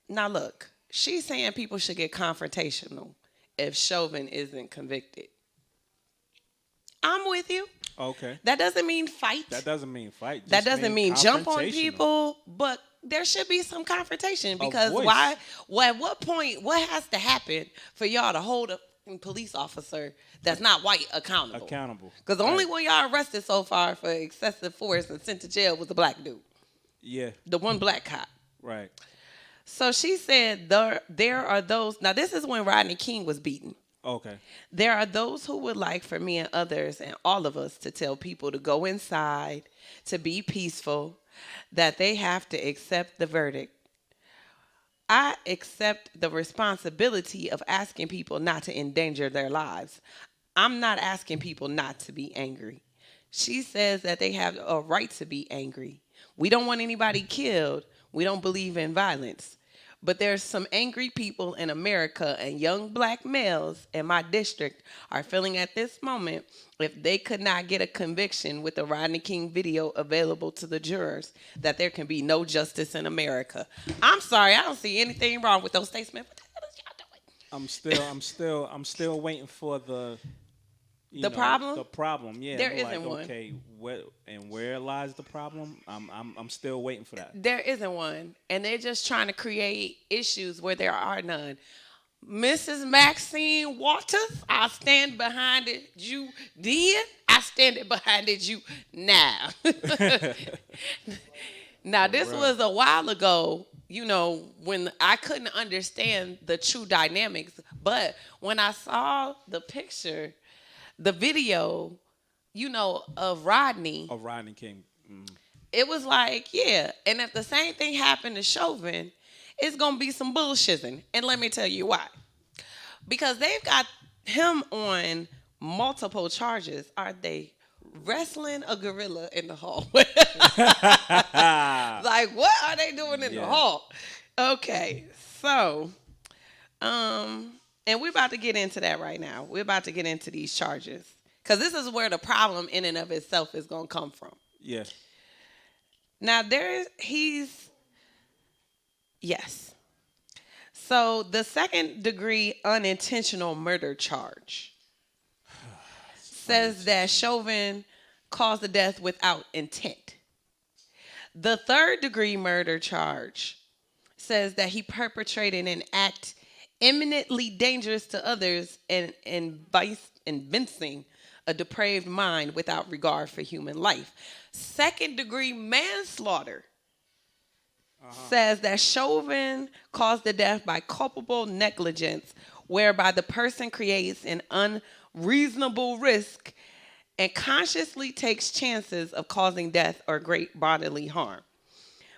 now look, she's saying people should get confrontational if Chauvin isn't convicted. I'm with you. Okay. That doesn't mean fight. That doesn't mean fight. That doesn't mean jump on people. But there should be some confrontation, A because voice. why? Well, at what point? What has to happen for y'all to hold a police officer that's not white accountable? Because the only one y'all arrested so far for excessive force and sent to jail was the black dude. Yeah. The one black cop. Right. So she said there are those. Now this is when Rodney King was beaten. Okay. There are those who would like for me and others and all of us to tell people to go inside, to be peaceful, that they have to accept the verdict. I accept the responsibility of asking people not to endanger their lives. I'm not asking people not to be angry. She says that they have a right to be angry. We don't want anybody killed. We don't believe in violence. But there's some angry people in America, and young black males in my district are feeling at this moment, if they could not get a conviction with the Rodney King video available to the jurors, that there can be no justice in America. I'm sorry, I don't see anything wrong with those statements. What the hell is y'all doing? I'm still waiting for the problem. The problem, yeah. There I'm isn't like, one. Okay, where lies the problem? I'm still waiting for that. There isn't one, and they're just trying to create issues where there are none. Mrs. Maxine Waters, I stand behind it. You did. I stand it behind it. You now. Now this was a while ago. When I couldn't understand the true dynamics, but when I saw the picture, the video, of Rodney. Of Rodney King. It was like, yeah. And if the same thing happened to Chauvin, it's going to be some bullshitting. And let me tell you why. Because they've got him on multiple charges. Are they wrestling a gorilla in the hallway? Like, what are they doing in the hall? Okay, so, and we're about to get into that right now. We're about to get into these charges. Because this is where the problem in and of itself is going to come from. Yeah. Now, yes. So, the second degree unintentional murder charge says that Chauvin caused the death without intent. The third degree murder charge says that he perpetrated an act imminently dangerous to others and evincing a depraved mind without regard for human life. Second degree manslaughter says that Chauvin caused the death by culpable negligence, whereby the person creates an unreasonable risk and consciously takes chances of causing death or great bodily harm.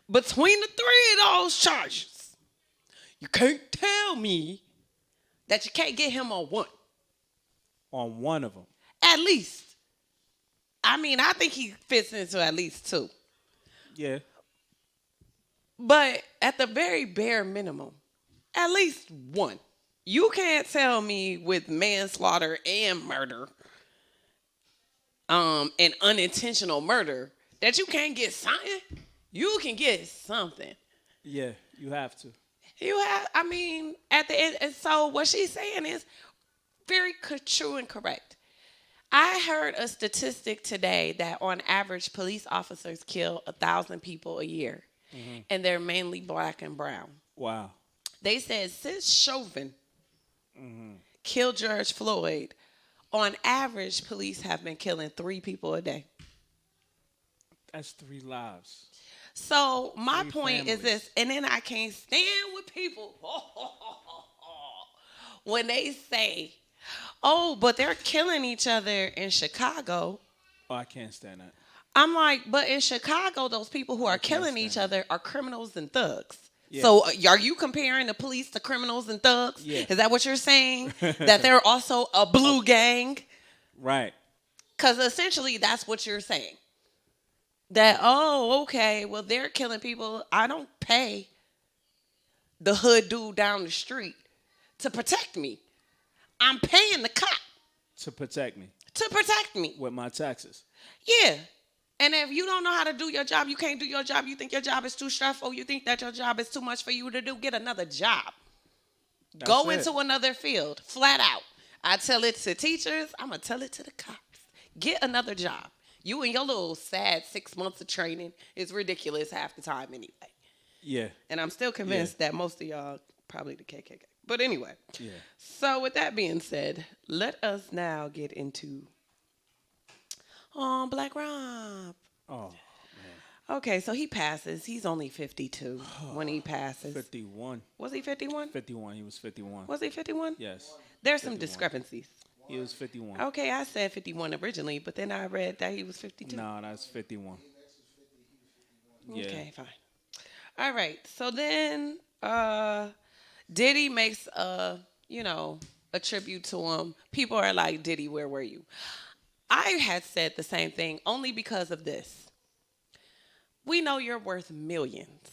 Between the three of those charges, you can't tell me that you can't get him on one. On one of them. At least. I mean, I think he fits into at least two. Yeah. But at the very bare minimum, at least one. You can't tell me with manslaughter and murder, and unintentional murder, that you can't get something. You can get something. Yeah, you have to. I mean, at the end, and so what she's saying is very true and correct. I heard a statistic today that on average, police officers kill 1,000 people a year. Mm-hmm. And they're mainly black and brown. Wow. They said since Chauvin killed George Floyd, on average, police have been killing 3 people a day. That's 3 lives. So my 3 point families. is this, and then I can't stand with people when they say, oh, but they're killing each other in Chicago. Oh, I can't stand that. I'm like, but in Chicago, those people who are killing each other are criminals and thugs. Yeah. So are you comparing the police to criminals and thugs? Yeah. Is that what you're saying? That they're also a blue gang? Right. Because essentially that's what you're saying. That, oh, okay, well, they're killing people. I don't pay the hood dude down the street to protect me. I'm paying the cop. To protect me. To protect me. With my taxes. Yeah. And if you don't know how to do your job, you can't do your job, you think your job is too stressful, you think that your job is too much for you to do, get another job. Go into another field, flat out. I tell it to teachers, I'm going to tell it to the cops. Get another job. You and your little sad 6 months of training is ridiculous half the time anyway. Yeah. And I'm still convinced that most of y'all probably the KKK. But anyway. Yeah. So with that being said, let us now get into Black Rob. Oh, Okay, so he passes. He's only 52 when he passes. 51. Was he 51? 51. He was 51. Was he 51? Yes. There's some 51. discrepancies. He was 51. Okay, I said 51 originally, but then I read that he was 52. No, that's 51. Yeah. Okay, fine. All right. So then Diddy makes a tribute to him. People are like, Diddy, where were you? I had said the same thing only because of this. We know you're worth millions.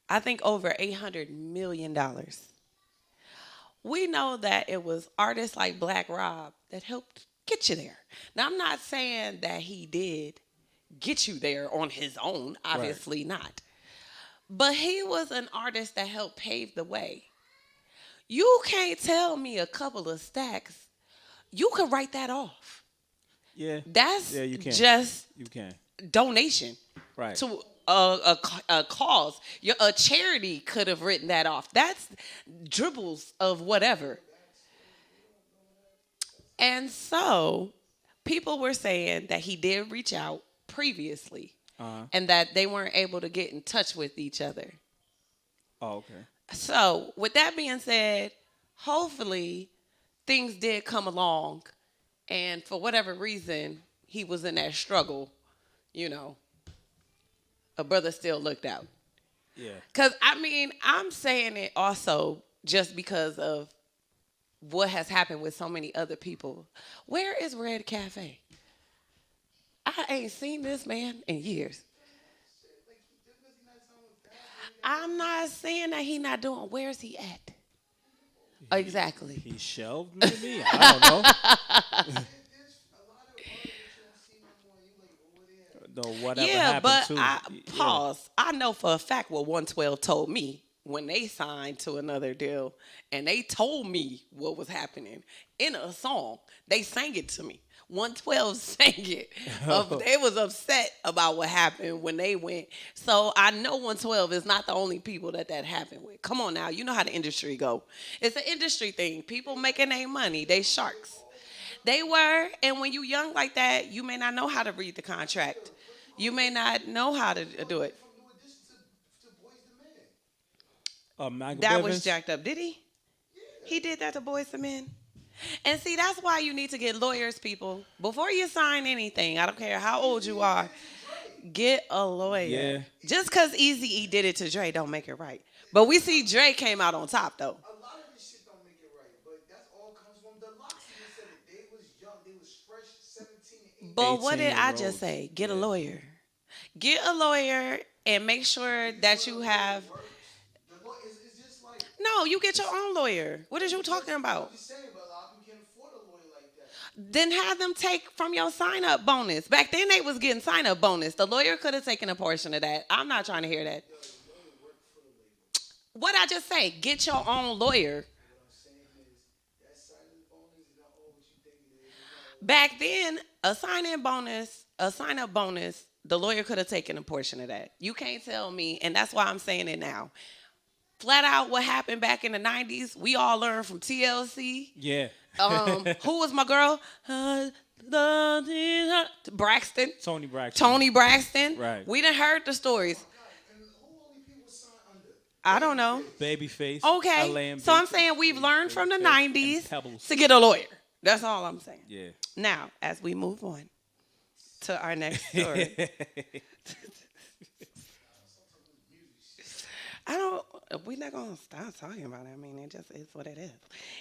I think over $800 million. We know that it was artists like Black Rob that helped get you there. Now, I'm not saying that he did get you there on his own. Obviously not. But he was an artist that helped pave the way. You can't tell me a couple of stacks. You can write that off. Yeah. That's you can. just you can. Donation. Right. To a cause. A charity could have written that off. That's dribbles of whatever. And so people were saying that he did reach out previously and that they weren't able to get in touch with each other. Oh, okay. So with that being said, hopefully things did come along and for whatever reason he was in that struggle, a brother still looked out. Yeah. Because, I'm saying it also just because of what has happened with so many other people. Where is Red Cafe? I ain't seen this man in years. I'm not saying that he not doing. Where's he at? Exactly. He shelved maybe? I don't know. Whatever happened to pause. I know for a fact what 112 told me when they signed to another deal, and they told me what was happening in a song. They sang it to me. 112 sang it. They was upset about what happened when they went. So I know 112 is not the only people that happened with. Come on now, you know how the industry go. It's an industry thing. People making their money. They sharks. They were, and when you young like that, you may not know how to read the contract. You may not know how to do it. That was jacked up. Did he? He did that to Boyz II Men. And see, that's why you need to get lawyers, people. Before you sign anything, I don't care how old you are, get a lawyer. Yeah. Just because Eazy-E did it to Dre don't make it right. But we see Dre came out on top, though. A lot of this shit don't make it right, but that's all comes from the locks. They said that they was young, they was fresh, 17 and 18. But what did I just say? Get a lawyer. Get a lawyer and make sure that you have... No, you get your own lawyer. What are you talking about? Then have them take from your sign-up bonus. Back then, they was getting sign-up bonus. The lawyer could have taken a portion of that. I'm not trying to hear that. What I just say? Get your own lawyer. Back then, a sign-up bonus, the lawyer could have taken a portion of that. You can't tell me, and that's why I'm saying it now. Flat out what happened back in the 90s, we all learned from TLC. Yeah. Who was my girl? Braxton. Tony Braxton. Right. We done heard the stories. I don't know. Babyface. Okay. So I'm saying we've learned from the 90s to get a lawyer. That's all I'm saying. Yeah. Now, as we move on to our next story. We're not going to stop talking about it. It just is what it is.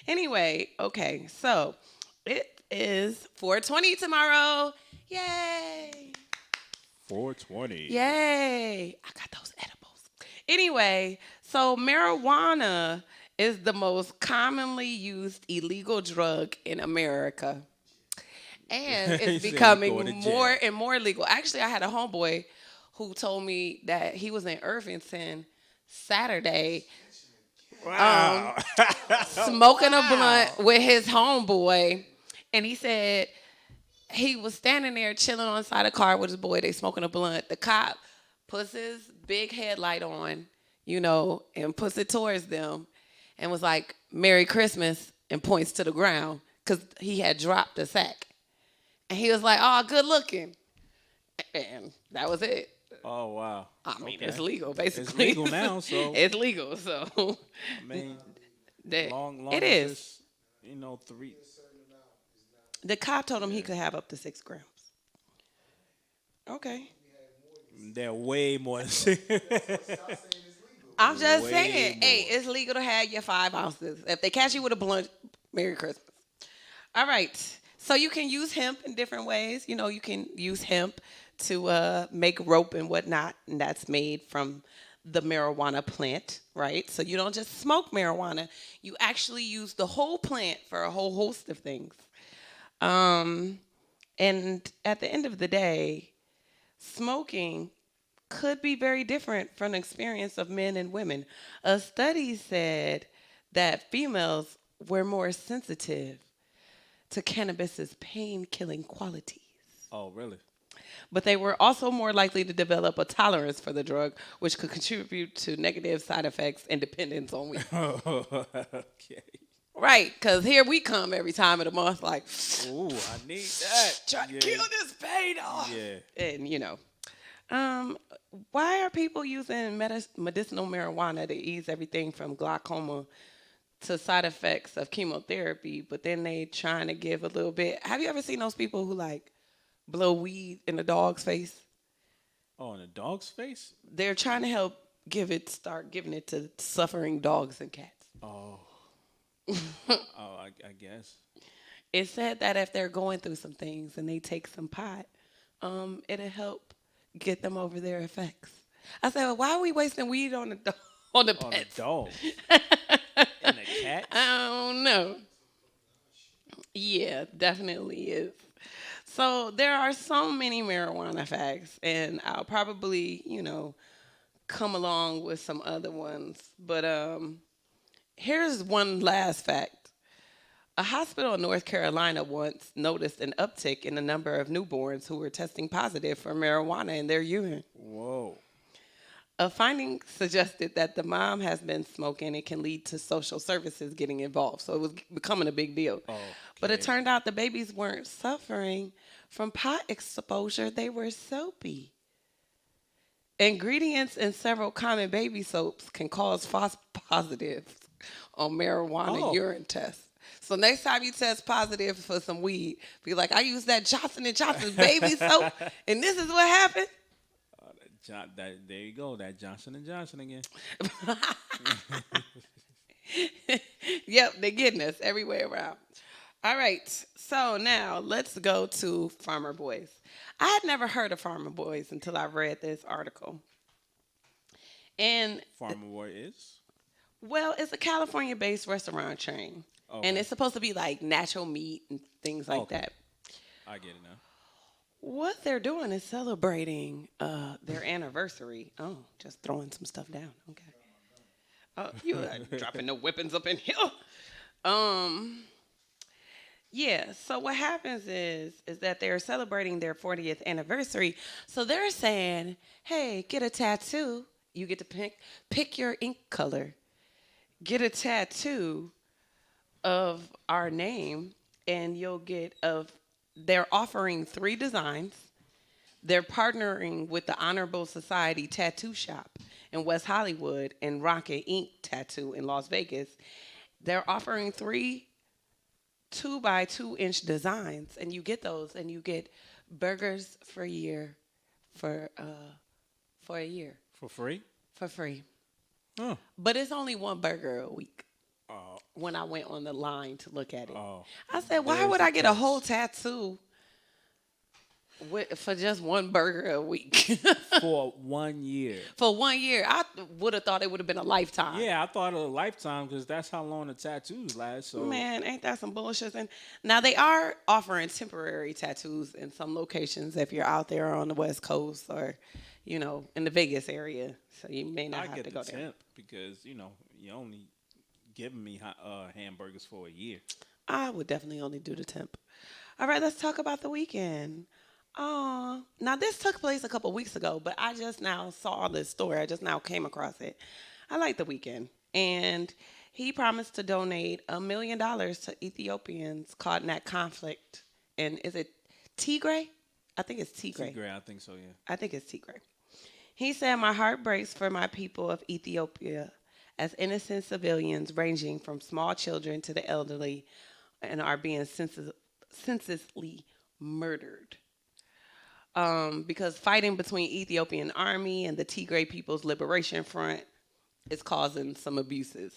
Anyway, okay, so it is 420 tomorrow. Yay. 420. Yay. I got those edibles. Anyway, so marijuana is the most commonly used illegal drug in America. And it's becoming more and more legal. Actually, I had a homeboy who told me that he was in Irvington Saturday, smoking a blunt with his homeboy, and he said he was standing there chilling on the side of the car with his boy. They smoking a blunt. The cop puts his big headlight on, you know, and puts it towards them and was like, Merry Christmas, and points to the ground because he had dropped a sack. And he was like, oh, good looking. And that was it. Oh wow. I mean, Okay. it's legal, basically. It's legal now, so it's legal, so. I mean, long it as is. it's, you know, 3. The cop told him he could have up to 6 grams. Okay. They're way more than 6. I'm just Way saying, more. hey, it's legal to have your 5 ounces. If they catch you with a blunt, Merry Christmas. All right. So you can use hemp in different ways. You know, you can use hemp to make rope and whatnot, and that's made from the marijuana plant, right? So you don't just smoke marijuana. You actually use the whole plant for a whole host of things. And at the end of the day, smoking could be very different from the experience of men and women. A study said that females were more sensitive to cannabis's pain-killing qualities. Oh, really? But they were also more likely to develop a tolerance for the drug, which could contribute to negative side effects and dependence on weed. Okay. Right, because here we come every time of the month like, Ooh, I need that. try to kill this pain off. Yeah. And, you know. Why are people using medicinal marijuana to ease everything from glaucoma to side effects of chemotherapy, but then they trying to give a little bit? Have you ever seen those people who like blow weed in a dog's face? Oh, in a dog's face? They're trying to help start giving it to suffering dogs and cats. Oh. I guess. It said that if they're going through some things and they take some pot, it'll help get them over their effects. I said, well, why are we wasting weed on the pets? On the dog. And the cats? I don't know. Yeah, definitely is. So there are so many marijuana facts, and I'll probably, you know, come along with some other ones. But here's one last fact. A hospital in North Carolina once noticed an uptick in the number of newborns who were testing positive for marijuana in their urine. Whoa. A finding suggested that the mom has been smoking. It can lead to social services getting involved. So it was becoming a big deal. Okay. But it turned out the babies weren't suffering from pot exposure. They were soapy. Ingredients in several common baby soaps can cause false positives on marijuana urine tests. So next time you test positive for some weed, be like, I used that Johnson & Johnson's baby soap, and this is what happened. There you go, that Johnson & Johnson again. Yep, they're getting us every way around. All right, so now let's go to Farmer Boys. I had never heard of Farmer Boys until I read this article. And Farmer Boy is? Well, it's a California-based restaurant chain. Okay. And it's supposed to be like natural meat and things like that. I get it now. What they're doing is celebrating their anniversary. Oh, just throwing some stuff down. Okay. Oh, you are dropping no weapons up in here. Yeah, so what happens is that they're celebrating their 40th anniversary. So they're saying, hey, get a tattoo. You get to pick your ink color. Get a tattoo of our name, and you'll get they're offering 3 designs. They're partnering with the Honorable Society Tattoo Shop in West Hollywood and Rocket Ink Tattoo in Las Vegas. They're offering 3 2x2-inch designs, and you get those, and you get burgers for a year, for a year. For free? For free. Oh. But it's only 1 burger a week. Oh. When I went on the line to look at it. Oh. I said, why would I get a whole tattoo for just 1 burger a week? For 1 year. For 1 year. I would have thought it would have been a lifetime. Yeah, I thought a lifetime because that's how long the tattoos last. So Man, ain't that some bullshit? And now they are offering temporary tattoos in some locations if you're out there on the West Coast or, you know, in the Vegas area. So you may not have to go there. Temp because, you know, you only giving me hamburgers for a year. I would definitely only do the temp. All right, let's talk about the weekend. Now this took place a couple weeks ago, but I just now saw this story. I just now came across it. I like The Weeknd, and he promised to donate $1 million to Ethiopians caught in that conflict. And is it Tigray? I think it's Tigray. Tigray, I think so, yeah. I think it's Tigray. He said, "My heart breaks for my people of Ethiopia, as innocent civilians ranging from small children to the elderly and are being senselessly murdered." Because fighting between Ethiopian army and the Tigray People's Liberation Front is causing some abuses.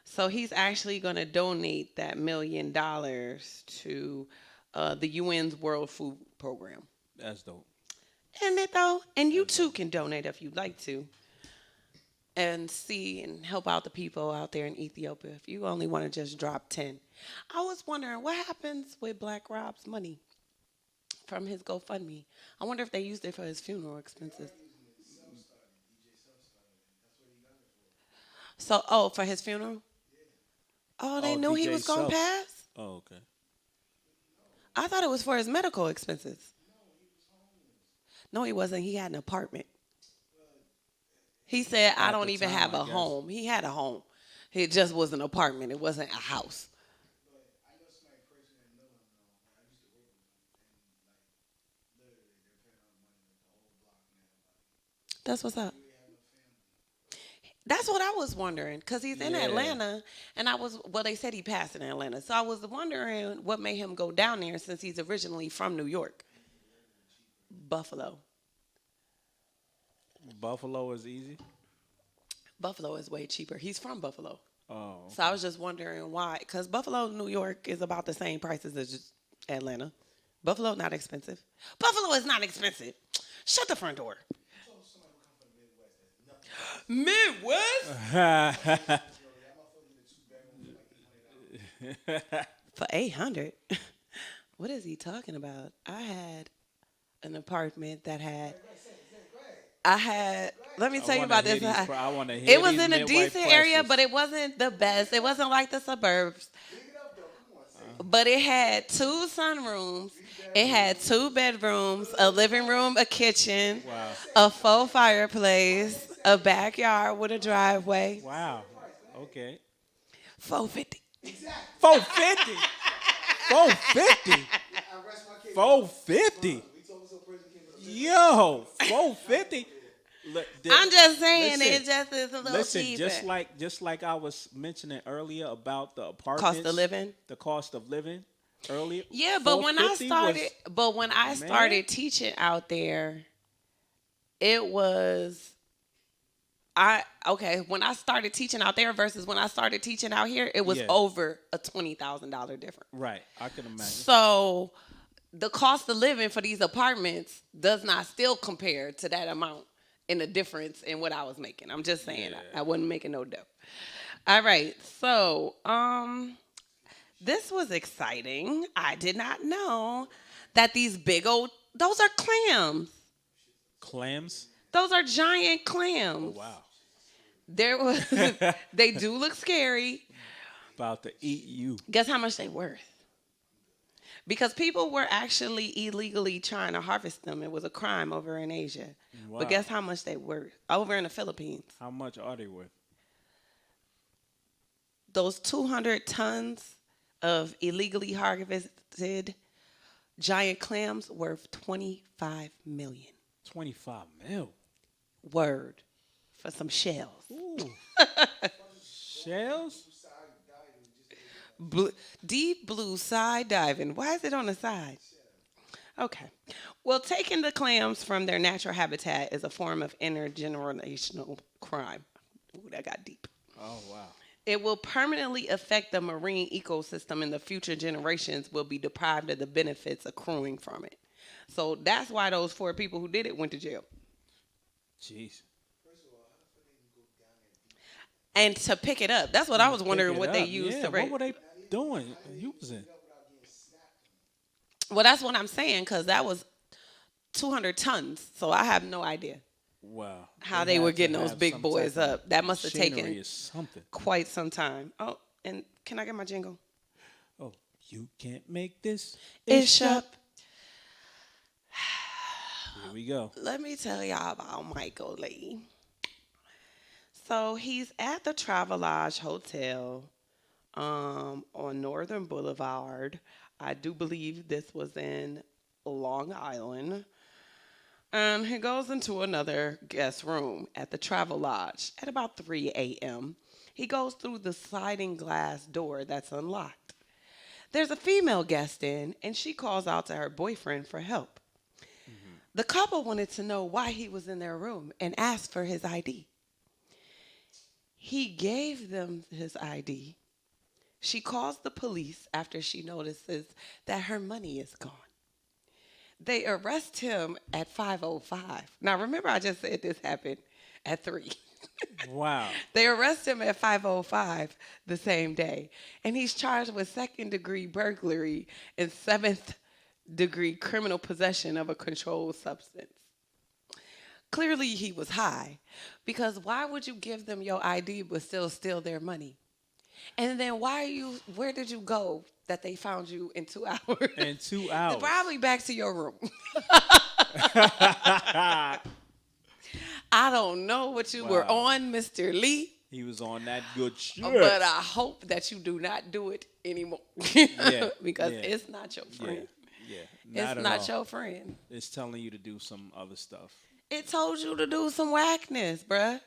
So he's actually going to donate that $1 million to the UN's World Food Program. That's dope. Isn't it though? And you too can donate if you'd like to. And see and help out the people out there in Ethiopia if you only want to just drop 10. I was wondering what happens with Black Rob's money from his GoFundMe. I wonder if they used it for his funeral expenses. So, for his funeral? Oh, they knew he DJ was going to Self. pass? Oh, okay. I thought it was for his medical expenses. No, he wasn't. He had an apartment. He said, "I At don't the even time, have I a guess. home." He had a home. It just was an apartment. It wasn't a house. That's what's up. That's what I was wondering, because he's in Yeah. Atlanta, and they said he passed in Atlanta. So I was wondering what made him go down there since he's originally from New York. Buffalo. Buffalo is easy? Buffalo is way cheaper. He's from Buffalo. Oh. So I was just wondering why, because Buffalo, New York is about the same prices as just Atlanta. Buffalo, not expensive. Buffalo is not expensive. Shut the front door. Midwest? For 800. What is he talking about? I had an apartment that let me tell you about this. It was in a decent area, but it wasn't the best. It wasn't like the suburbs. But it had 2 sunrooms. It had 2 bedrooms, a living room, a kitchen, a full fireplace, a backyard with a driveway. Wow. Okay. $450. 450. 450. 450. Yo, 450. I'm just saying it just is a little cheaper. just like I was mentioning earlier about the apartments, the cost of living earlier. Yeah, but when I $450 started teaching out there, it was when I started teaching out there versus when I started teaching out here, it was over a $20,000 difference. Right, I can imagine. So the cost of living for these apartments does not still compare to that amount in the difference in what I was making. I'm just saying I wasn't making no dough. All right, so this was exciting. I did not know that these those are clams. Clams? Those are giant clams. Oh, wow. They do look scary. About to eat you. Guess how much they worth? Because people were actually illegally trying to harvest them. It was a crime over in Asia. Wow. But guess how much they worth? Over in the Philippines. How much are they worth? Those 200 tons of illegally harvested giant clams worth $25 million. 25 mil. Word. For some shells. Ooh. Shells? Deep blue side diving. Why is it on the side? Okay. Well, taking the clams from their natural habitat is a form of intergenerational crime. Ooh, that got deep. Oh, wow. It will permanently affect the marine ecosystem, and the future generations will be deprived of the benefits accruing from it. So that's why those 4 people who did it went to jail. Jeez. And to pick it up. That's what I was wondering what they used to raise. What were they doing? Using? Well, that's what I'm saying, because that was 200 tons. So I have no idea. Wow. How they were getting those big boys up. That must have taken something. quite some time. Oh, and can I get my jingle? Oh, you can't make this. Ish up. Here we go. Let me tell y'all about Michael Lee. So he's at the Travelodge Hotel on Northern Boulevard. I do believe this was in Long Island. And he goes into another guest room at the Travelodge at about 3 a.m. He goes through the sliding glass door that's unlocked. There's a female guest in, and she calls out to her boyfriend for help. The couple wanted to know why he was in their room and asked for his ID. He gave them his ID. She calls the police after she notices that her money is gone. They arrest him at 5:05. Now, remember I just said this happened at 3. Wow. They arrest him at 5:05 the same day, and he's charged with second-degree burglary and seventh-degree criminal possession of a controlled substance. Clearly, he was high, because why would you give them your ID but still steal their money? And then where did you go that they found you in 2 hours? In 2 hours. Probably back to your room. I don't know what you were on, Mr. Lee. He was on that good shit. But I hope that you do not do it anymore. Because it's not your friend. Yeah. It's not your friend. It's telling you to do some other stuff. It told you to do some whackness, bruh.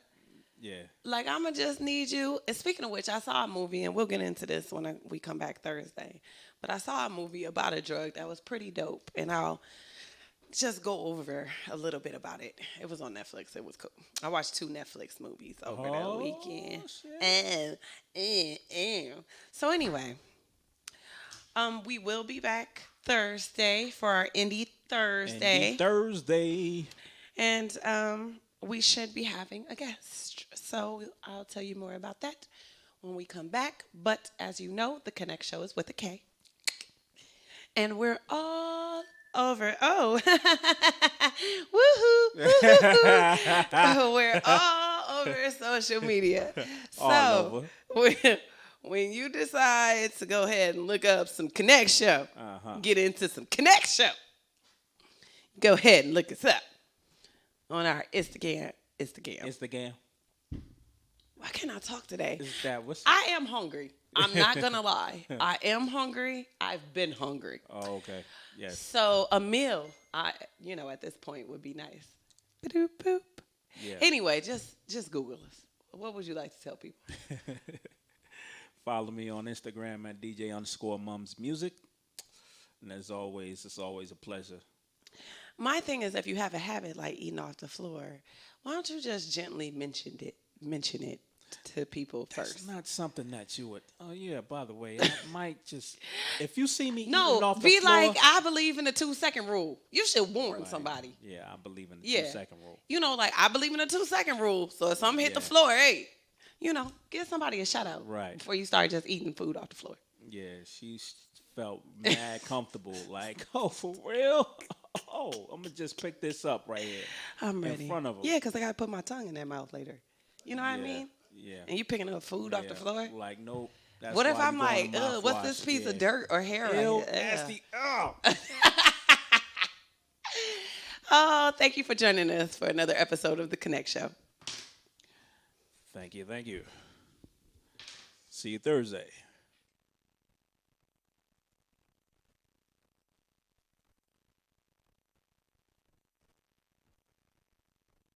Yeah. Like, I'm going to just need you. And speaking of which, I saw a movie, and we'll get into this when we come back Thursday. But I saw a movie about a drug that was pretty dope, and I'll just go over a little bit about it. It was on Netflix. It was cool. I watched 2 Netflix movies over the weekend. So anyway, we will be back Thursday for our Indie Thursday. And we should be having a guest. So I'll tell you more about that when we come back. But as you know, the Konnect Show is with a K. And we're all over. Oh, woohoo. We're all over social media. So when you decide to go ahead and look up some Konnect Show, get into some Konnect Show, go ahead and look us up on our Instagram. Why can't I talk today? I am hungry. I'm not going to lie. I am hungry. I've been hungry. Oh, okay. Yes. So a meal, at this point would be nice. Ba-doop, boop. Yeah. Anyway, just Google us. What would you like to tell people? Follow me on Instagram at DJ_mumsmusic. And as always, it's always a pleasure. My thing is, if you have a habit like eating off the floor, why don't you just gently mention it to people first? That's not something that you would. Oh yeah, by the way, I might just if you see me eating off the floor. Be like, I believe in the 2-second rule. You should warn somebody. Yeah, I believe in the 2-second rule. Like I believe in the 2-second rule. So if something hit the floor, hey, give somebody a shout out before you start just eating food off the floor. Yeah, she felt mad comfortable. Like, oh, for real? Oh, I'm gonna just pick this up right here. I'm ready. In front of them. Yeah, because I gotta put my tongue in their mouth later. You know what I mean? Yeah. And you picking up food off the floor? Like, nope. That's what if why I'm like, what's this piece of dirt or hair right here? Nasty. Oh. Oh, thank you for joining us for another episode of The Konnect Show. Thank you. See you Thursday.